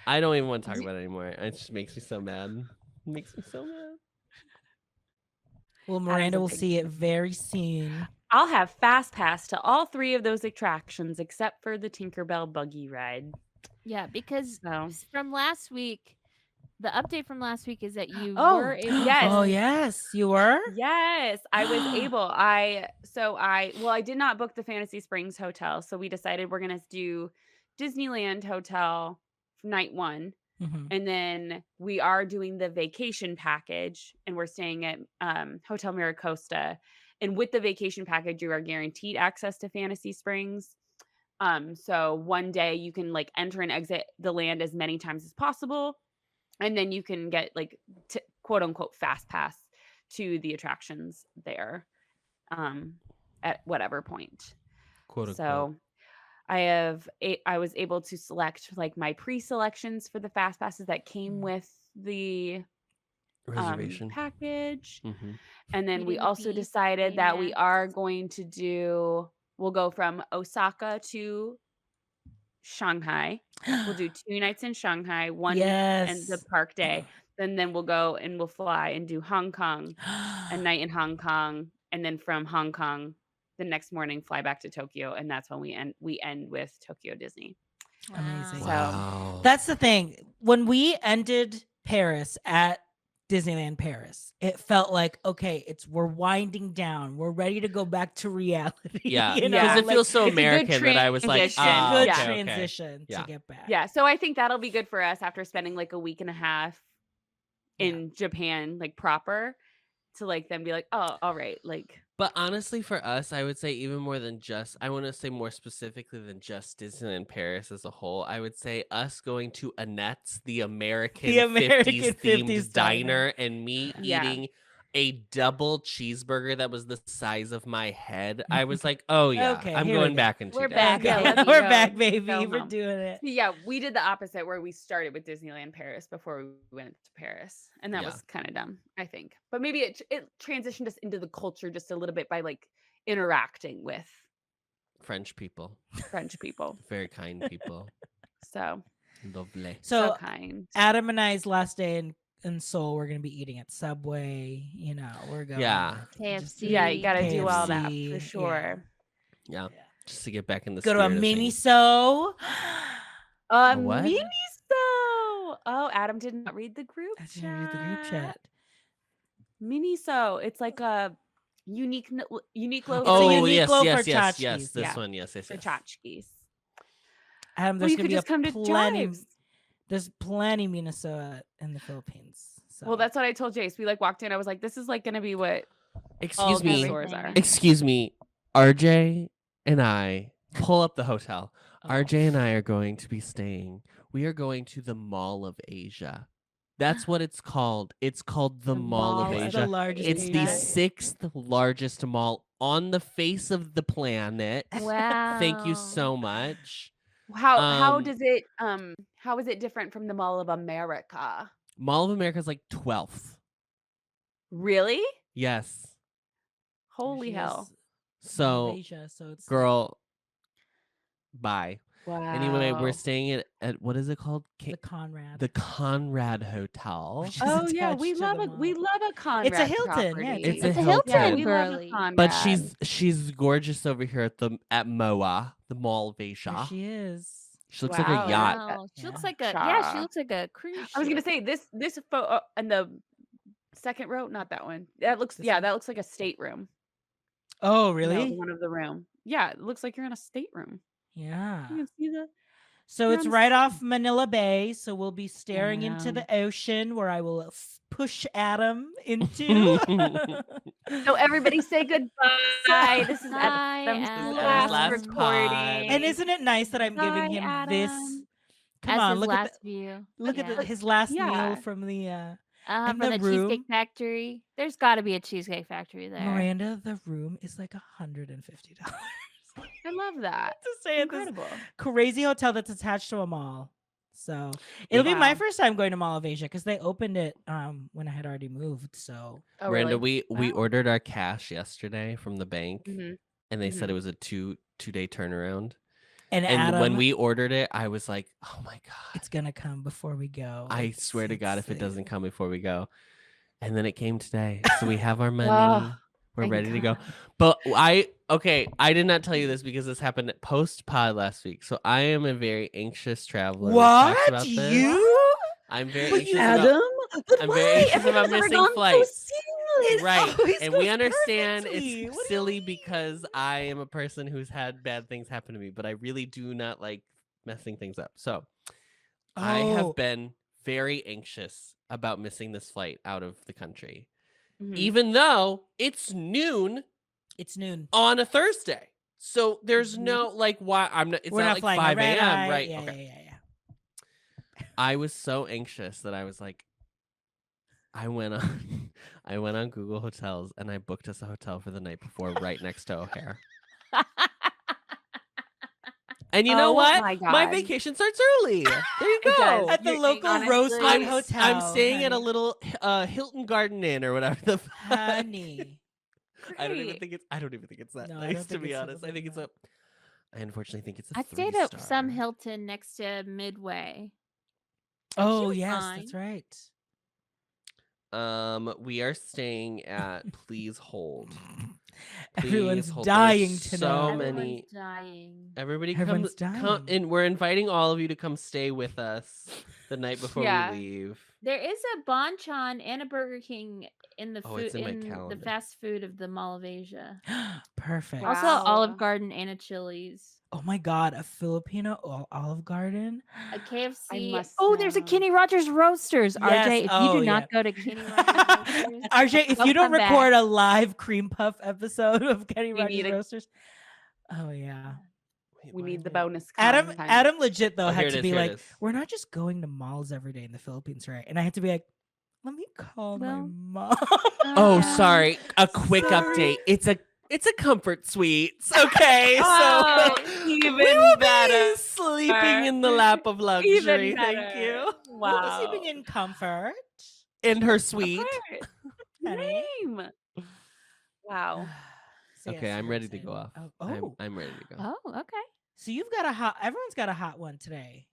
I don't even want to talk about it anymore. It just makes me so mad. It makes me so mad. Well, Adam's Miranda a will big see it very soon. I'll have fast pass to all 3 of those attractions except for the Tinkerbell buggy ride. Yeah, because So from last week, the update from last week is that you Oh, were able yes. Oh yes, you were. yes, I was able. I did not book the Fantasy Springs hotel, so we decided we're gonna do Disneyland hotel for night 1. Mhm. And then we are doing the vacation package, and we're staying at Hotel Miracosta. And with the vacation package, you are guaranteed access to Fantasy Springs. So one day you can like enter and exit the land as many times as possible, and then you can get like quote unquote fast pass to the attractions there at whatever point. Quote unquote. So I was able to select like my pre-selections for the fast passes that came with the Reservation. package. Mm-hmm. And then Beauty we and the also Beast, decided that we Baymax. are going to we'll go from Osaka to Shanghai. We'll do 2 nights in Shanghai, one and the Yes. park day. Then we'll go and we'll fly and do Hong Kong, a night in Hong Kong, and then from Hong Kong the next morning fly back to Tokyo, and that's when we end with Tokyo Disney. Amazing. So Wow. That's the thing. When we ended Paris at Disneyland Paris, it felt like, okay, we're winding down. We're ready to go back to reality. Yeah, you because know, Yeah. it feels so It's a good American that I was like, it's transition. a good Yeah. okay, okay. transition Yeah. to get back. Yeah, so I think that'll be good for us after spending like a week and a half Yeah. in Japan, like proper, to like then be like, oh, all right, like But honestly, for us, I would say even more than just, I want to say more specifically than just Disneyland Paris as a whole. I would say us going to Annette's, the American 50s themed 50s diner, and me Yeah. eating a double cheeseburger that was the size of my head. I was like, oh yeah, Okay, I'm here we going go. back in 2 We're days. back. Yeah, Okay, let's we're go. back, baby. Go We're home. doing it. So yeah, we did the opposite where we started with Disneyland Paris before we went to Paris, and that Yeah. was kind of dumb, I think. But maybe it transitioned us into the culture just a little bit by like interacting with French people, French people. very kind people. So Lovely. so So kind. Adam and I's last day in Seoul, we're gonna be eating at Subway. You know, we're going. Yeah. just KFC. Yeah, eat you got to do all that for KFC, sure. Yeah. Yeah. Just to get back in the Go to a spirit of mini things. so. A what? Mini so. Oh, Adam did not read the group I chat. didn't read the group chat. Mini so. It's like a unique loaf. It's a Oh, unique yes, loaf yes, for yes, tchotchkes. yes. This Yeah. one, yes, yes, For yes. tchotchkes. Adam, Well, there's you gonna could be just come to plenty. Jives. There's plenty Minnesota in the Philippines. So. Well, that's what I told Jace. We like walked in. I was like, this is like going to be what all Excuse these me. stores are. Excuse me. RJ and I pull up the hotel. Oh. RJ and I are going to be staying. We are going to the Mall of Asia. That's what it's called. It's called the Mall of It's Asia. the largest. It's the Asia. 6th largest mall on the face of the planet. Wow. Thank you so much. How Um, does it how is it different from the Mall of America? Mall of America is like 12th. Really? Yes. Holy She hell. is Mall of So, Asia, so it's girl, bye. Wow. Anyway, we're staying at what is it called? the Conrad. The Conrad Hotel. Which is Oh yeah, attached we to love the a mall. Conrad. It's a Hilton, property. yeah, It's a It's a Hilton. Yeah, Hilton, we love a girly. Conrad. But she's gorgeous over here at MOA, the Mall of There Asia. she is. She looks like a Wow. yacht. Wow. She looks Yeah. like a Shaw. she looks like a cruise I was gonna ship. say this photo and the second row, not that one. That looks This one? that looks like a stateroom. Oh, No, really? one of the room. Yeah, it looks like you're in a stateroom. Yeah. You can see the So You're it's on the right off Manila Bay. So we'll be staring into know. the ocean where I will push Adam into. So everybody say goodbye. This is Bye, Adam's Adam. last Last pod. recording. And isn't it nice that I'm giving Bye, him this? Adam. Come As on, his look last at view. at Yeah. his last Yeah. meal from the in From the the room. Cheesecake Factory. There's got to be a Cheesecake Factory there. Miranda. The room is like $150. I love that. To stay at this Incredible. crazy hotel that's attached to a mall. So it'll be my Wow. first time going to Mall of Asia because they opened it when I had already moved. So Oh, Miranda, really? we Wow. ordered our cash yesterday from the bank, Mhm. and they said Mhm. it was a two-day turnaround. and And Adam, when we ordered it, I was like, "Oh my god!" it's gonna come before we go. I swear to God, if it it's- doesn't come before we go. And then it came today. So we have our money. Oh, We're thank ready to go. God. But I did not tell you this because this happened post pod last week. So I am a very anxious traveler. We've talked What about this. you? I'm very But anxious about Adam, but I'm why? very anxious Everything's about never missing gone so flights. seamless. Right. always And we goes understand perfectly. it's What do you silly mean? because I am a person who's had bad things happen to me, but I really do not like messing things up. So I Oh. have been very anxious about missing this flight out of the country, Mhm. even though it's noon It's noon. on a Thursday. So there's no like why I'm not. It's We're not not like flying a 5 red a.m. eye. Right? Yeah, Okay. yeah. I was so anxious that I was like, I went on I went on Google Hotels and I booked us a hotel for the night before right next to O'Hare. And you know Oh what? my My God. vacation starts early. There you It does. go. At the You're- local honestly, Rosewood Hotel. I'm staying at a honey. little Hilton Garden Inn or whatever the fuck. Honey. I don't even Great. think it's that No, I nice, don't to think be it's honest. I think something it's I unfortunately think it's a I stayed 3-star. at some Hilton next to Midway. Oh, was yes, fine. that's right. We are staying at Please Hold. Everyone's Please hold. dying There's to so know. Everyone's many. dying. Everybody Everyone's come, dying. and we're inviting all of you to come stay with us the night before Yeah. we leave. There is a Bonchon and a Burger King in the Oh, it's food in my in the calendar. fast food of the Mall of Asia. Perfect. Wow. Also, Olive Garden and a Chili's. Oh my God, a Filipino Olive Garden. A KFC. must Oh, there's a know. Kenny Rogers Roasters. Yes, RJ, if you oh, do not yeah. go to Kenny Rogers Roasters, RJ, if don't you don't come back. record a live cream puff episode of Kenny We Rogers need a- Roasters, oh yeah. Wait, We why need am the I- bonus Adam content. legit though Oh, here had it to is, be here it like, is. we're not just going to malls every day in the Philippines, right? And I had to be like, let me call my Well, mom. Oh, Yeah. sorry. A quick Sorry. update. It's a comfort suites. Okay, Oh, so even we will better. be sleeping in the lap of luxury. Even Thank better. you. We'll be Wow. sleeping in comfort. In her Of suite. course. Honey. Same. Wow. So Okay, yes, I'm you're ready to excited. go off. Oh, I'm ready to go. Oh, okay. So you've got everyone's got a hot one today.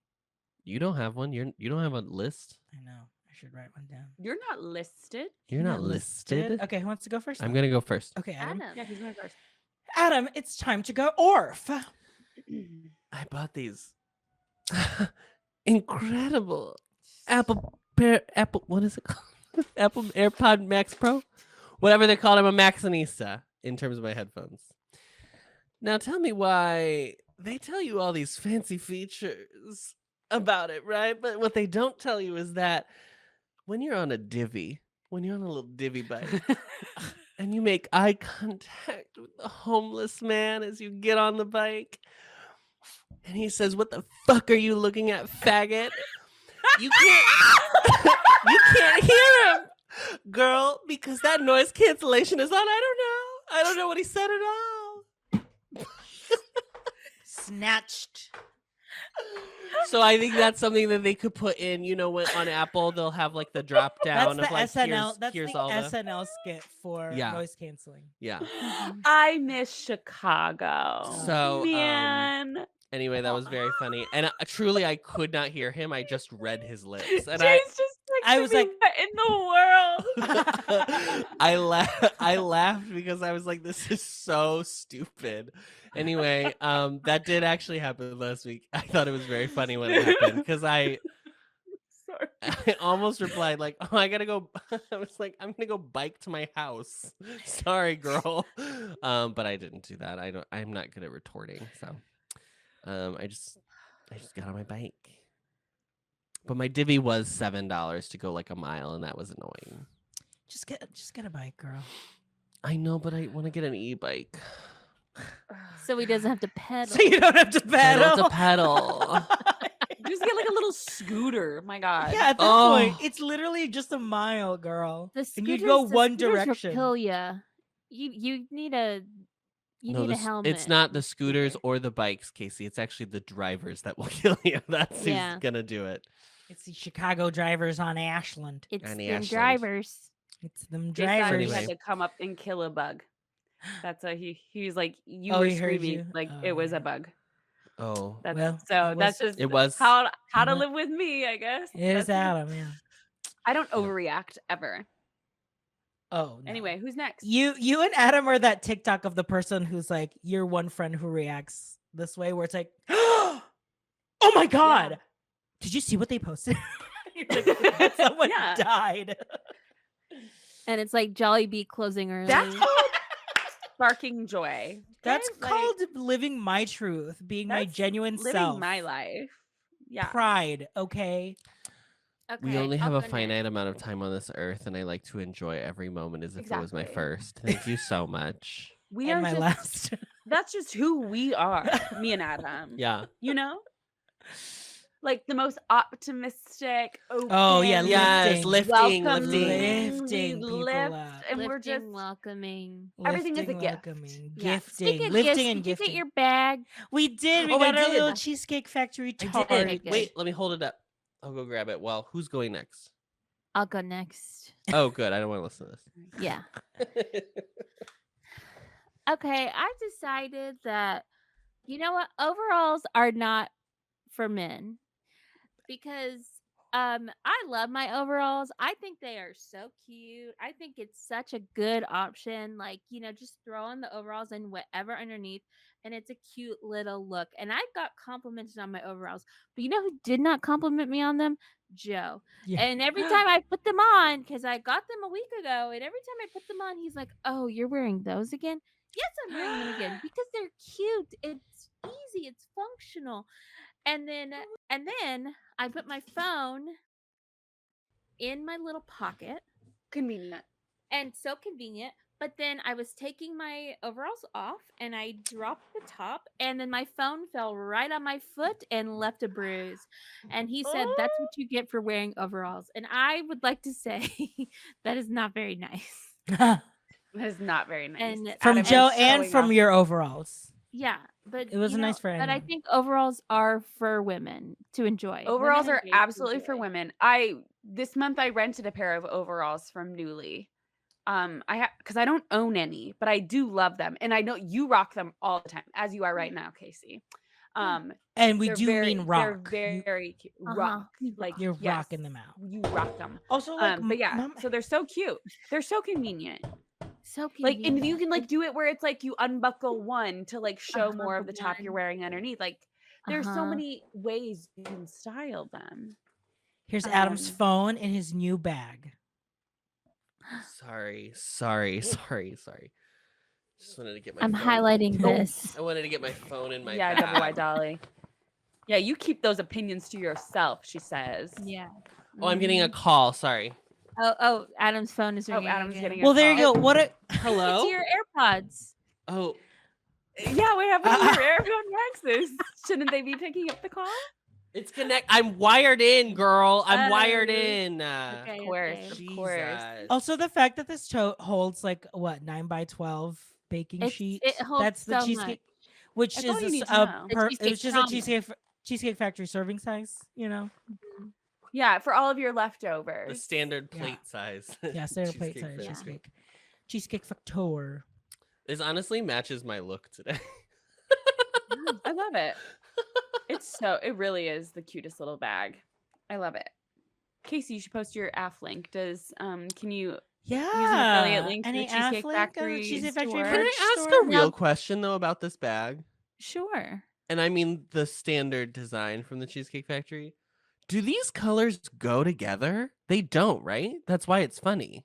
You don't have one. You don't have a list. I know. I should write one down. You're not listed. You're not listed. Okay, who wants to go first? I'm then? gonna go first. Okay, Adam. Adam. Yeah, he's going first. Adam, it's time to go Orf. I bought these incredible Apple what is it called? Apple AirPod Max Pro? Whatever they call them, a Maxinista in terms of my headphones. Now tell me why they tell you all these fancy features about it, right? But what they don't tell you is that when you're on a little divvy bike, and you make eye contact with the homeless man as you get on the bike, and he says, "What the fuck are you looking at, faggot?" You can't you can't hear him, girl, because that noise cancellation is on. I don't know what he said at all. Snatched. So I think that's something that they could put in, when on Apple they'll have like the drop down That's of the like SNL. That's here's the all the SNL skit for Yeah. noise canceling. yeah. I miss Chicago. So, man. Anyway, that was very funny, and truly I could not hear him. I just read his lips, and Jay's just I I was was like, like- what in the world? I laughed because I was like, this is so stupid. Anyway, that did actually happen last week. I thought it was very funny when it happened because I Sorry. almost replied like, "Oh, I gotta go." I was like, "I'm gonna go bike to my house." Sorry, girl, but I didn't do that. I'm not good at retorting, so I just got on my bike. But my divvy was $7 to go like a mile, and that was annoying. Just get a bike, girl. I know, but I want to get an e-bike. So he doesn't have to pedal. So you don't have to I don't have pedal. to pedal. Just get like a little scooter. My God. Yeah, at that Oh. point, it's literally just a mile, girl. The and scooters, you'd go the one scooters will direction. kill ya. You need a No, need a helmet. it's not the with scooters scooter. or the bikes, Casey. It's actually the drivers that will kill you. That's Yeah. who's gonna do it. It's the Chicago drivers on Ashland. It's and them Ashland. drivers. It's them Jay thought drivers. he Anyway. had to come up and kill a bug. That's why he was like, you Oh, were he heard screaming you? like Oh, it was yeah. a bug. Oh, That's Well, so it that's was- just it was- how to it was- live with me, I guess. It is That's- Adam, yeah. I don't overreact ever. Oh, no. Anyway, who's next? You and Adam are that TikTok of the person who's like your one friend who reacts this way, where it's like, oh my god, did you see what they posted? You're like, someone Yeah. died. And it's like Jollibee closing early. That's called sparking joy. That's Okay? Like, called living my truth, being my that's genuine living self. my life. Yeah. Pride, okay? we Okay, only I'll have a go finite next. amount of time on this earth, and I like to enjoy every moment as if it was my Exactly. first. Thank you so much. We And are my just last. that's just who we are, me and Adam. Yeah. You know? like the most optimistic, Oh yeah, open, Yes, lifting, lifting. we lifting people lift, up, and we're just Lifting, welcoming. everything is a lifting, gift. welcoming, Yeah. gifting, Speaking of lifting, gifts, and did you get gifting. your bag? We did. We Oh, I got our did. little Cheesecake Factory I did. tart. Okay, good. Wait, let me hold it up. I'll go grab it. Well, who's going next? I'll go next. Oh, good. I don't want to listen to Yeah. this. Okay, I decided that you know what? Overalls are not for men because I love my overalls. I think they are so cute. I think it's such a good option. Like, just throw on the overalls and whatever underneath and it's a cute little look. And I got complimented on my overalls. But you know who did not compliment me on them? Joe. Yeah. And every time I put them on, because I got them a week ago, and every time I put them on, he's like, "Oh, you're wearing those again?" Yes, I'm wearing them again because they're cute. It's easy. It's functional. And then I put my phone in my little pocket Convenient. and so convenient. But then I was taking my overalls off and I dropped the top and then my phone fell right on my foot and left a bruise. And he said, "That's what you get for wearing overalls." And I would like to say that is not very nice. That is not very nice. And From Adam Joe is and showing from off. your overalls. Yeah, but It wasn't nice for But I anyone. think overalls are for women to enjoy. Overalls Women are and gays to absolutely for enjoy. women. This month I rented a pair of overalls from Newly. Because I don't own any, but I do love them, and I know you rock them all the time, as you are right now, Casey. Um, And we they're do mean They're rock. very cute. Uh-huh. Rock, like You're yes, rocking them out. you rock them. Also, like, But yeah, Mom, so they're so cute. They're so convenient. So Like, and convenient. you can like do it where it's like you unbuckle one to like show more of the the top you're one. wearing underneath. Like, there's so Uh-huh. many ways you can style them. here's Adam's Um, phone in his new bag. Sorry. Just wanted to get my I'm phone. highlighting Oh. this. I wanted to get my phone in my Yeah, bag. double wide dolly. Yeah, you keep those opinions to yourself, she says. Yeah. Oh, I'm getting a Mhm. call. Sorry. Oh, Adam's phone is Oh, ringing. Adam's again. getting a Well, there you call. go. What a Hello? It's your AirPods. Oh, Yeah, what happened to your AirPod Maxes? Shouldn't they be picking up the call? it's connect. I'm wired in, girl. I'm wired Oh, in. Okay, Of course, okay. of course. Jesus. also the fact that this holds like what 9x12 baking sheet. It holds That's the so cheesecake, much. which That's is all you need to know. The it Cheesecake was just Promise. a cheesecake factory serving size. You know. Yeah, for all of your The leftovers. standard Yeah. plate size. Yeah, standard plate Cheesecake size Factory. cheesecake factor. This honestly matches my look today. I love it. It really is the cutest little bag. I love it. Casey, you should post your AF link. Can you Yeah. use an affiliate link to the Any Cheesecake aff link of the Factory Cheesecake Factory store? Can merch I ask store? a real question though about this bag? Sure. And I mean the standard design from the Cheesecake Factory. Do these colors go together? They don't, right? That's why it's funny.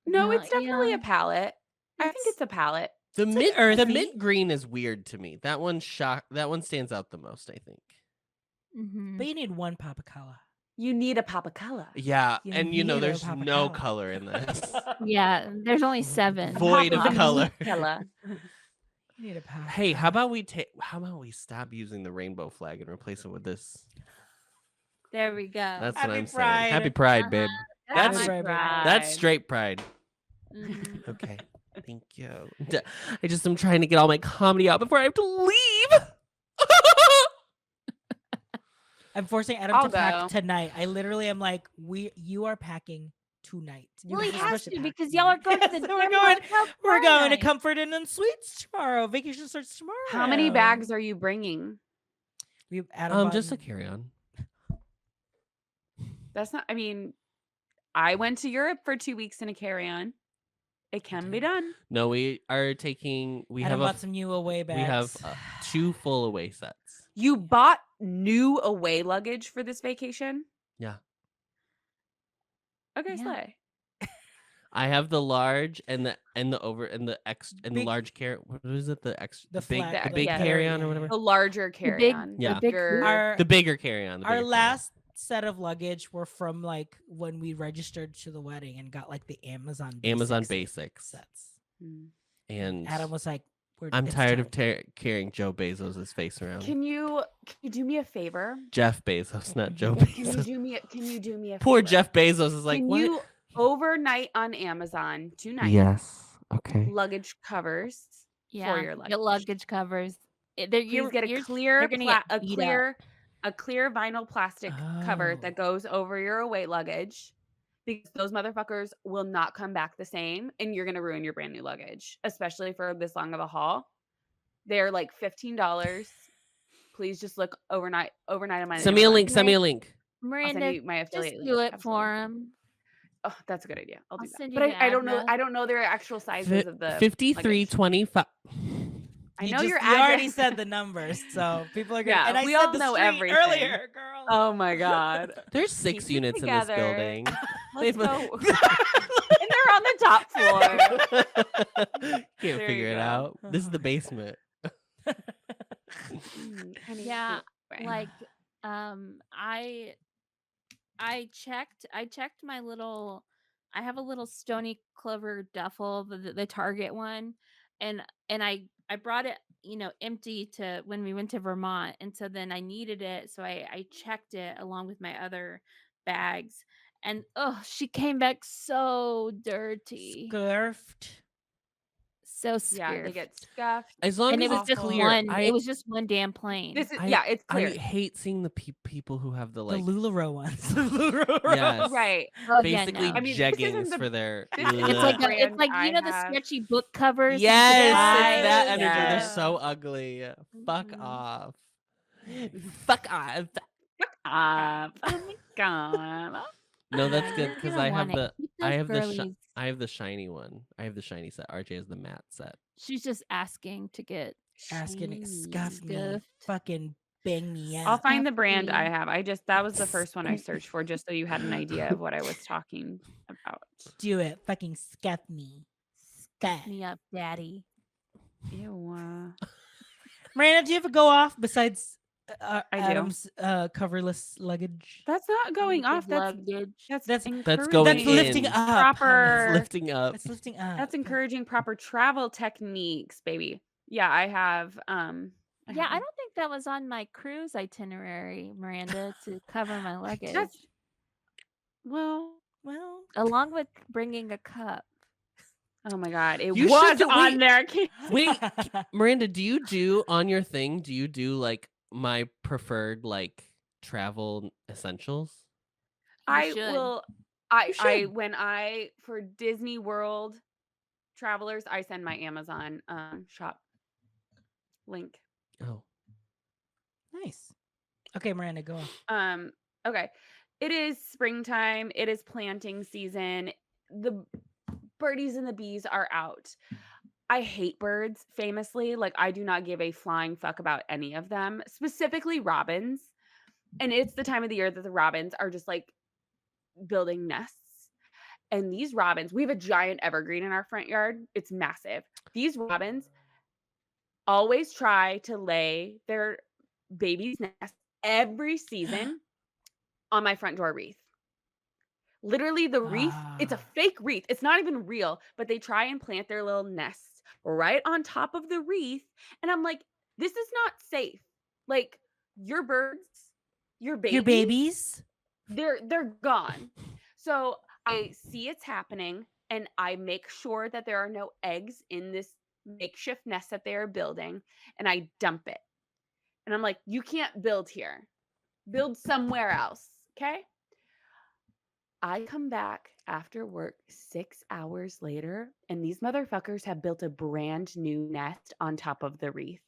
No, No, it's definitely yeah. a palette. I think It's- it's a palette. The like mint, the earthy. mint green is weird to me. That one stands out the most, I think. Mhm. But you need one papa color. You need a papa color. Yeah, You and need a there's papa no color. color in this. Yeah, there's only 7. Void of Papa color. Color. You need a papa. Hey, how color. about we stop using the rainbow flag and replace it with this? There we go. That's what Happy I'm saying. Pride. Happy Pride, babe. That's That's- my Pride. pride. That's straight pride. Mhm. Okay. Thank you. I'm trying to get all my comedy out before I have to leave. I'm forcing Adam I'll to pack go. tonight. I literally am like, you are packing tonight. You Well, he are has supposed to pack because y'all are going to the Yes, we're damn going- hotel We're going to Friday. Comfort Inn and Suites tomorrow. Vacation starts tomorrow. How many bags are you bringing? We Adam Just a bought- carry-on. That's not, I mean, I went to Europe for 2 weeks in a carry-on. It can be done. No, we are taking. We Adam have bought some new away bags. we have 2 full away sets. You bought new away luggage for this vacation? Yeah. Okay, Yeah. slay. I have the large and the Big- large carry. What is it? The The big flat- the the big yeah, carry-on yeah, or whatever. The larger carry-on. Yeah. the big Your- hoop. our The bigger carry-on. the our bigger carry-on. last set of luggage were from like when we registered to the wedding and got like the Amazon Amazon Basics Basics sets. Hmm. and Adam was like, I'm it's tired of time. carrying Joe Bezos' face around. Can you do me a favor? Jeff Bezos, not Joe Can you Bezos. do me a Poor favor? Jeff Bezos is like, Can what? you overnight on Amazon 2 nights Yes. Okay. luggage covers for Yeah, your get luggage? luggage covers. Please get You're clear gonna get a beat up. clear vinyl plastic cover Oh. that goes over your away luggage, because those motherfuckers will not come back the same, and you're gonna ruin your brand new luggage, especially for this long of a haul. They're like $15. Please just look overnight on my Send me a Amazon. link. Send me a link. I'll send Miranda, you my affiliate just link. do it Absolutely. for him. Oh, that's a good idea. I'll I'll do that. send But you the I don't know. address. I don't know their actual sizes of the 5325. I know your You already address. said the numbers, so people are gonna. Yeah, and I we said all the know street everything. earlier, girl. Oh my god. There's 6 Piece it units in this together. building. Let's They've- go. And they're on the top floor. Can't There figure you it go. out. This is the basement. Yeah, like I checked my little, I have a little Stony Clover duffel, the Target one, and I brought it, empty to when we went to Vermont, and so then I needed it, so I checked it along with my other bags, and she came back so dirty, Scarfed. so Yeah, they scared. get scuffed. As long And as it was it's just clear. one. It was just one damn plane. This is I- it's clear. I hate seeing the people who have the The like LuLaRoe ones. The LuLaRoe. Yes. Right. Oh, yeah, basically no. I mean, this isn't jeggings the- for their. this isn't Ugh. It's like brand it's like I the have. sketchy book covers. Yes, you it's buy. that energy. They're Yes. so ugly. Fuck Mhm. off. Fuck off. Oh my god. No, that's Yeah, good you're because gonna I have want it. the Keep I those have girlies. I have the shiny one. I have the shiny set. RJ has the matte set. She's just asking to get Asking it, Shiny. scuff me, Scuffed. fucking bang me I'll up. find the brand I Stuffy. have. That was the first one I searched for, just so you had an idea of what I was talking about. Do it, fucking scuff me. Scuff. me up, daddy. Ew. Miranda, do you ever go off besides I do. Adam's coverless luggage? That's not going off. That's luggage. That's going That's lifting in. up. Proper- It's lifting up. That's lifting up. That's encouraging proper travel techniques, baby. Yeah, I have. Yeah, I don't think that was on my cruise itinerary, Miranda, to cover my luggage, That's well. Well, along with bringing a cup. Oh my god, it You was should do- on wait. there. Wait, Miranda, do you do on your thing? Do you do like my preferred like travel essentials? You I should. will. You should. When I for Disney World travelers, I send my Amazon shop link. Oh, nice. Okay, Miranda, go on. Okay. It is springtime. It is planting season. The birdies and the bees are out. I hate birds, famously. Like, I do not give a flying fuck about any of them, specifically robins. And it's the time of the year that the robins are just like building nests. And these robins, we have a giant evergreen in our front yard. It's massive. These robins always try to lay their baby's nest every season on my front door wreath. Literally, the wreath, it's a fake wreath. It's not even real, but they try and plant their little nests right on top of the wreath. And I'm like, this is not safe. Like, your birds, your babies, they're gone. So I see it's happening, and I make sure that there are no eggs in this makeshift nest that they are building, and I dump it. And I'm like, you can't build here. Build somewhere else. Okay. I come back after work 6 hours later, and these motherfuckers have built a brand new nest on top of the wreath.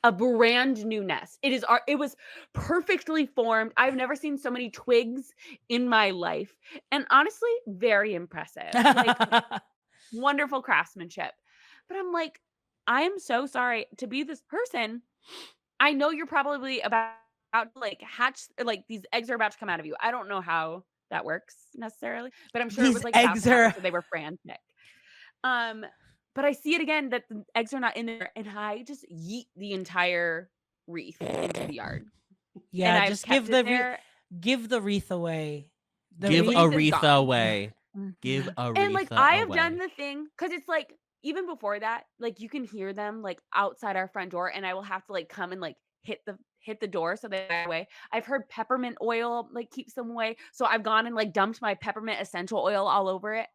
A brand new nest. It was perfectly formed. I've never seen so many twigs in my life. And honestly, very impressive. Like, wonderful craftsmanship. But I'm like, I am so sorry to be this person. I know you're probably about to like hatch, or like these eggs are about to come out of you. I don't know how that works necessarily, but I'm sure it These was like about eggs to happen, are- so they were frantic. But I see it again that the eggs are not in there, and I just yeet the entire wreath into the yard. And Yeah, I've just kept give it the there. give the wreath away. The give wreath a is wreath gone. away. Give And like Aretha I have done away. the thing because it's like even before that, like you can hear them like outside our front door, and I will have to like come and like hit the door so they fly away. I've heard peppermint oil like keeps them away, so I've gone and like dumped my peppermint essential oil all over it.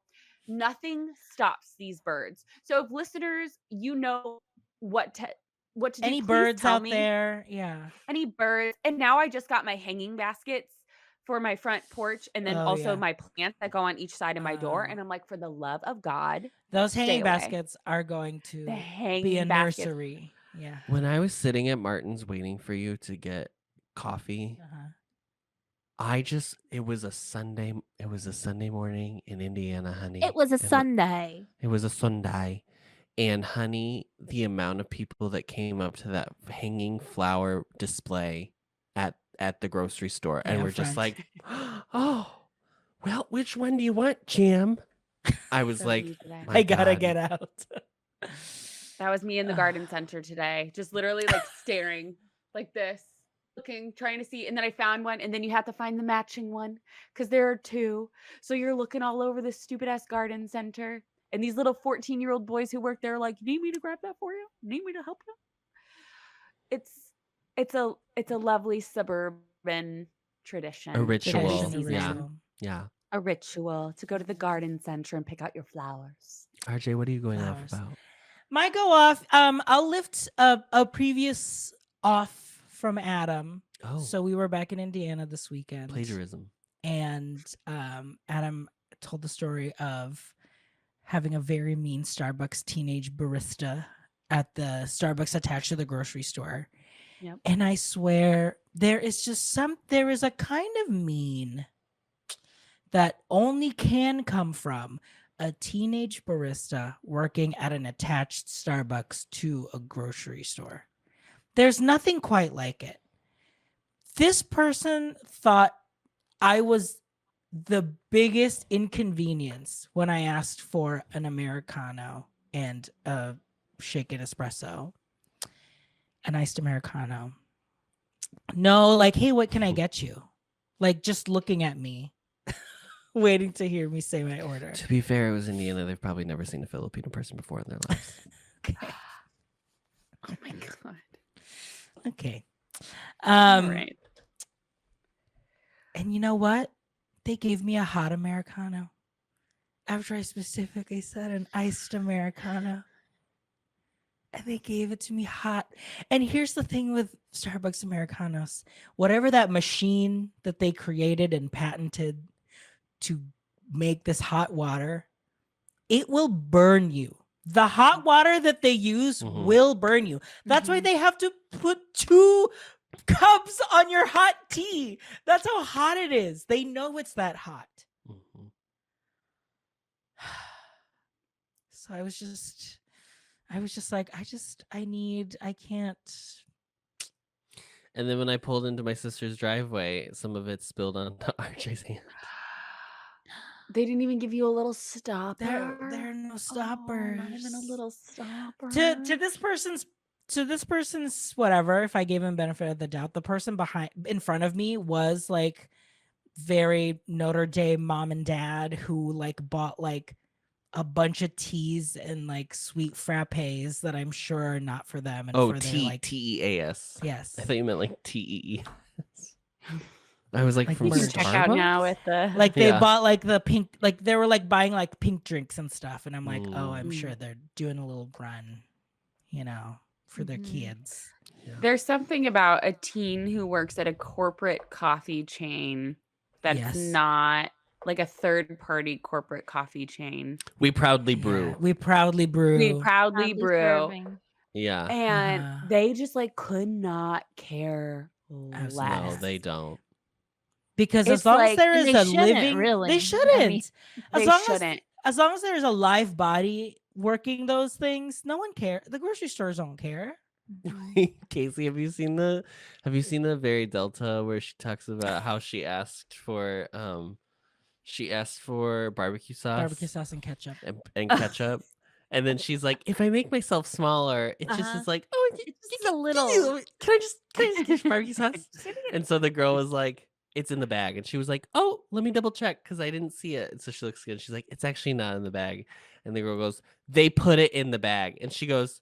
Nothing stops these birds. So if listeners, you know what to what to do, Any please birds tell out me. there? Yeah. Any birds. And now I just got my hanging baskets for my front porch and then Oh also yeah. my plants that go on each side of my door. Oh. And I'm like, for the love of God, Those stay hanging away. baskets are going The to be a hanging baskets. nursery. Yeah. When I was sitting at Martin's waiting for you to get coffee, it was a Sunday morning in Indiana, honey. It was a and Sunday. It was a Sunday. And honey, the amount of people that came up to that hanging flower display at the grocery store and Yeah, were just friends. like, "Oh, well, which one do you want, Jim?" I was So like, me today. "My I gotta God." get out. That was me in the garden center today, just literally like staring like this, looking, trying to see. And then I found one, and then you have to find the matching one because there are two. So you're looking all over this stupid ass garden center. And these little 14-year-old boys who work there are like, need me to grab that for you? Need me to help you? It's a lovely suburban tradition. A every ritual. Tradition, a season. Yeah. ritual. Yeah. A ritual to go to the garden center and pick out your flowers. RJ, what are you going off Flowers. about? My go off. I'll lift a previous off from Adam. Oh, So we were back in Indiana this weekend, plagiarism. and Adam told the story of having a very mean Starbucks teenage barista at the Starbucks attached to the grocery store. Yep. And I swear there is a kind of mean that only can come from a teenage barista working at an attached Starbucks to a grocery store. There's nothing quite like it. This person thought I was the biggest inconvenience when I asked for an Americano and a shaken espresso, an iced Americano. No, like, hey, what can I get you? Like, just looking at me, waiting to hear me say my order. To be fair, it was Indiana. They've probably never seen a Filipino person before in their lives. Okay. Oh my God. Okay. All right. And you know what? They gave me a hot Americano after I specifically said an iced Americano. And they gave it to me hot. And here's the thing with Starbucks Americanos. Whatever that machine that they created and patented to make this hot water, it will burn you. The hot water that they use Mhm. will burn you. That's why Mhm. they have to put 2 cups on your hot tea. That's how hot it is. They know it's that hot. Mhm. So I was just like, I can't. And then when I pulled into my sister's driveway, some of it spilled onto RJ's hand. They didn't even give you a little stopper. There are no stoppers. Oh, not even a little stopper. To this person's whatever, if I gave him benefit of the doubt, the person in front of me was like very Notre Dame mom and dad who like bought like a bunch of teas and like sweet frappes that I'm sure are not for them. And Oh, for their, like, TEAS. yes. I thought you meant like TEE. I was like, Like from you can Starbucks? check out now with the Like they Yeah. bought like the pink, like they were like buying like pink drinks and stuff. And I'm like, oh, I'm Mm. sure they're doing a little run, you know, for their Mhm. kids. Yeah. There's something about a teen who works at a corporate coffee chain that's Yes. not like a third-party corporate coffee chain. We proudly Yeah, brew. we proudly brew. We proudly brew, serving. Yeah. and Uh-huh. they just like could not care Absolutely. No, less. they don't. Because It's as long as like- there And is they a shouldn't, living, really. I they mean- shouldn't. They as shouldn't. as long as there is a live body working those things, no one cares. The grocery stores don't care. Casey, have you seen the Very Delta where she talks about how she asked for barbecue sauce, Barbecue sauce and ketchup. and ketchup, and then she's like, if I make myself smaller, it just Uh-huh. is like, oh, It's just a little. can I just get barbecue sauce? And so the girl was like, it's in the bag. And she was like, oh, let me double check because I didn't see it. And so she looks again. She's like, it's actually not in the bag. And the girl goes, they put it in the bag. And she goes,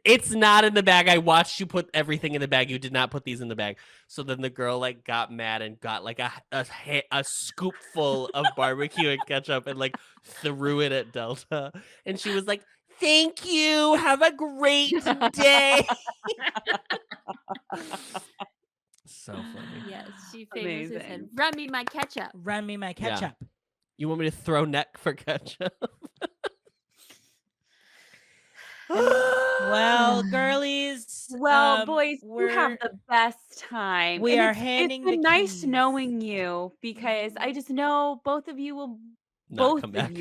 it's not in the bag. I watched you put everything in the bag. You did not put these in the bag. So then the girl like got mad and got like a scoop full of barbecue and ketchup and like threw it at Delta. And she was like, thank you. Have a great day. So funny. Yes, she famously said, Amazing. "Run me my ketchup." Run me my Yeah. ketchup. You want me to throw neck for ketchup? Well, girlies. Well, boys, you have we're the best time. we And are it's handing been the nice keys. knowing you because I just know both of you Not come back.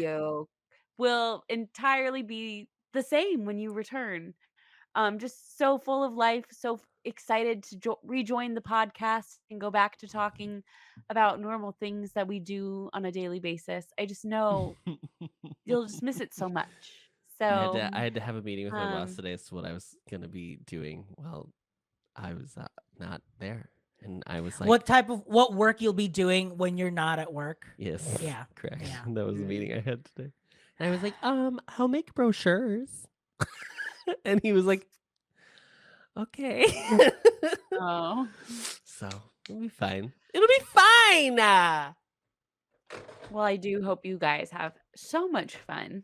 will entirely be the same when you return. Just so full of life, so excited to rejoin the podcast and go back to talking about normal things that we do on a daily basis. I just know you'll just miss it so much. So, I had to have a meeting with my boss um, today as to what I was gonna be doing. Well, I was not there, and I was like, what work you'll be doing when you're not at work? yes, Yeah. correct. Yeah. That was the meeting I had today, and I was like, I'll make brochures, and he was like, okay. oh, So it'll be fine. It'll be fine. well, I do hope you guys have so much fun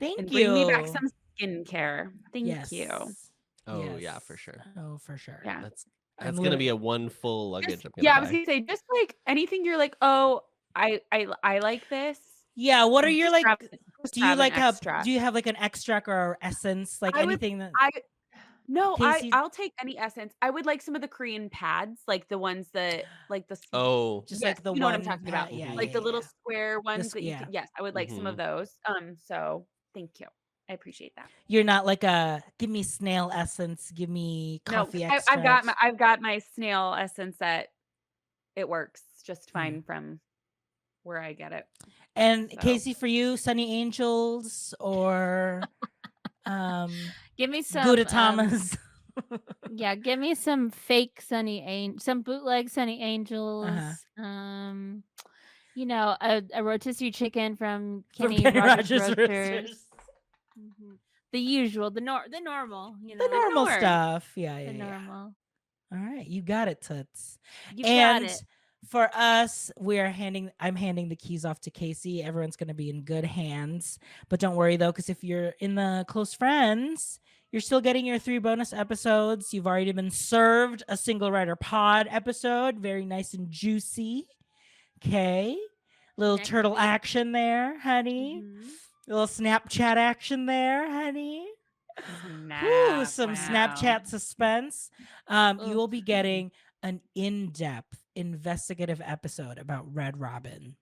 Thank and you. bring me back some skincare. Thank you. Yes. Oh yeah, for sure. Oh, for sure. Yeah. That's I'm gonna be literally- a one full luggage. Just- I'm gonna yeah, I buy. was gonna say just like anything you're like, oh, I like this. Yeah. What are your Just like? just Do you grab an like have? extract. Do you have like an extract or essence? Like I would- anything that? No, Casey- I'll take any essence. I would like some of the Korean pads, like the ones that like the Oh, Just yes, like the you know what I'm one talking pad- about. Yeah. Mhm. Like yeah, the little yeah. square ones This- that you yeah. can, yes, I would like some of those. So thank you. I appreciate that. You're not like a give me snail essence, give me No, coffee 'cause extract. I've got my snail essence that it works just Hmm. fine from where I get it. And So. Casey, for you, Sunny Angels or Give me some Gudatamas. yeah, give me some fake some bootleg Sunny Angels. Uh-huh. You know, a rotisserie chicken from From Kenny Kenny Rogers Rogers Roasters. Mhm. The usual, the normal, you know, The normal norm. stuff. Yeah, the yeah, yeah. normal. All right, you got it, Toots. You And got it. for us, I'm handing the keys off to Casey. Everyone's going to be in good hands. But don't worry though, because if you're in the close friends, you're still getting your 3 bonus episodes. You've already been served a single writer pod episode, very nice and juicy. Okay, little Next turtle week. action there, honey. Mhm. Little Snapchat action there, honey. Ooh, some Snapchat suspense. You will be getting an in-depth investigative episode about Red Robin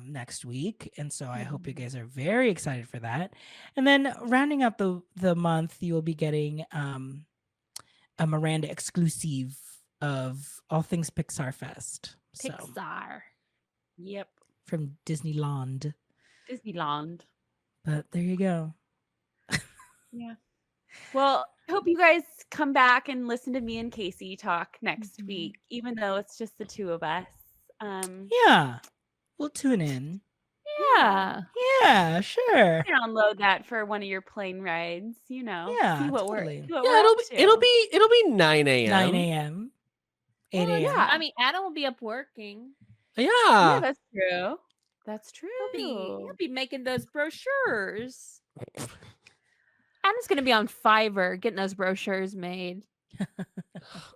next week, and so I hope you guys are very excited for that. And then rounding out the month, you will be getting a Miranda exclusive of all things Pixar Fest. So, Pixar. Yep. from Disneyland. Disneyland. But there you go. Yeah. Well, I hope you guys come back and listen to me and Casey talk next Mhm. week, even though it's just the two of us. Yeah, we'll tune in. Yeah. Yeah, sure. Download that for one of your plane rides, you know. Yeah, see what totally. we're see what yeah. we're up to. It'll be 9 a.m. 9 a.m. 8 Well, a.m. yeah. I mean, Adam will be up working. Yeah, Yeah. that's true. That's true. He'll be making those brochures. Adam's gonna be on Fiverr getting those brochures made.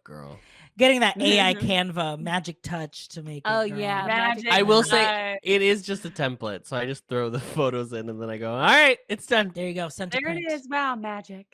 Girl. Getting that AI Canva magic touch to make it. Oh, girl. yeah. Magic I will touch. say it is just a template, so I just throw the photos in and then I go, all right, it's done. There you go. Sent to There it print. is. Wow, magic.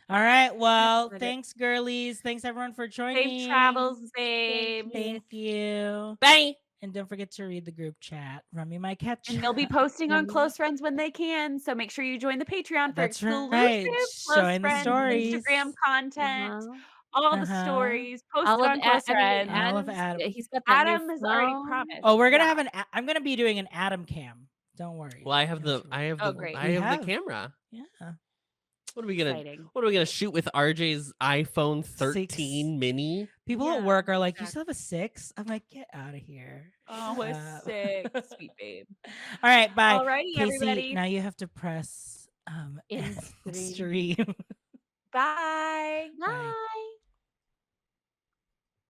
All right. Well, what it- thanks, girlies. Thanks, everyone, for joining. Safe travels, babe. Thank you. Bye. And don't forget to read the group chat. Run me my catch. And they'll be posting on Mhm. Close Friends when they can. So make sure you join the Patreon for That's exclusive right. Close Showing the Friends stories. Instagram content, Uh-huh. all the Uh-huh. stories, post All it of on Close Friends. All of Adam's, Adam. he's got that new Adam has already phone. promised. Oh, we're gonna Yeah. have I'm gonna be doing an Adam cam. Don't worry. Well, I have Don't the you worry. Oh, great. I We have have. the camera. Yeah. What are we gonna Exciting. What are we gonna shoot with RJ's iPhone 13 6. mini? People Yeah, at work are like, "You exactly. still have a 6?" I'm like, "Get out of here." Oh, Shut a up. 6. Sweet babe. All right, bye. Alrighty, Casey, everybody. now you have to press In end stream. stream. Bye. Bye.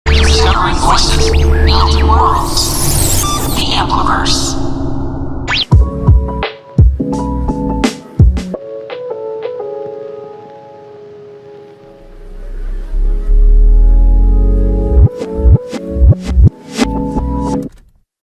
Bye. Discovering voices, building worlds. The Ampliverse.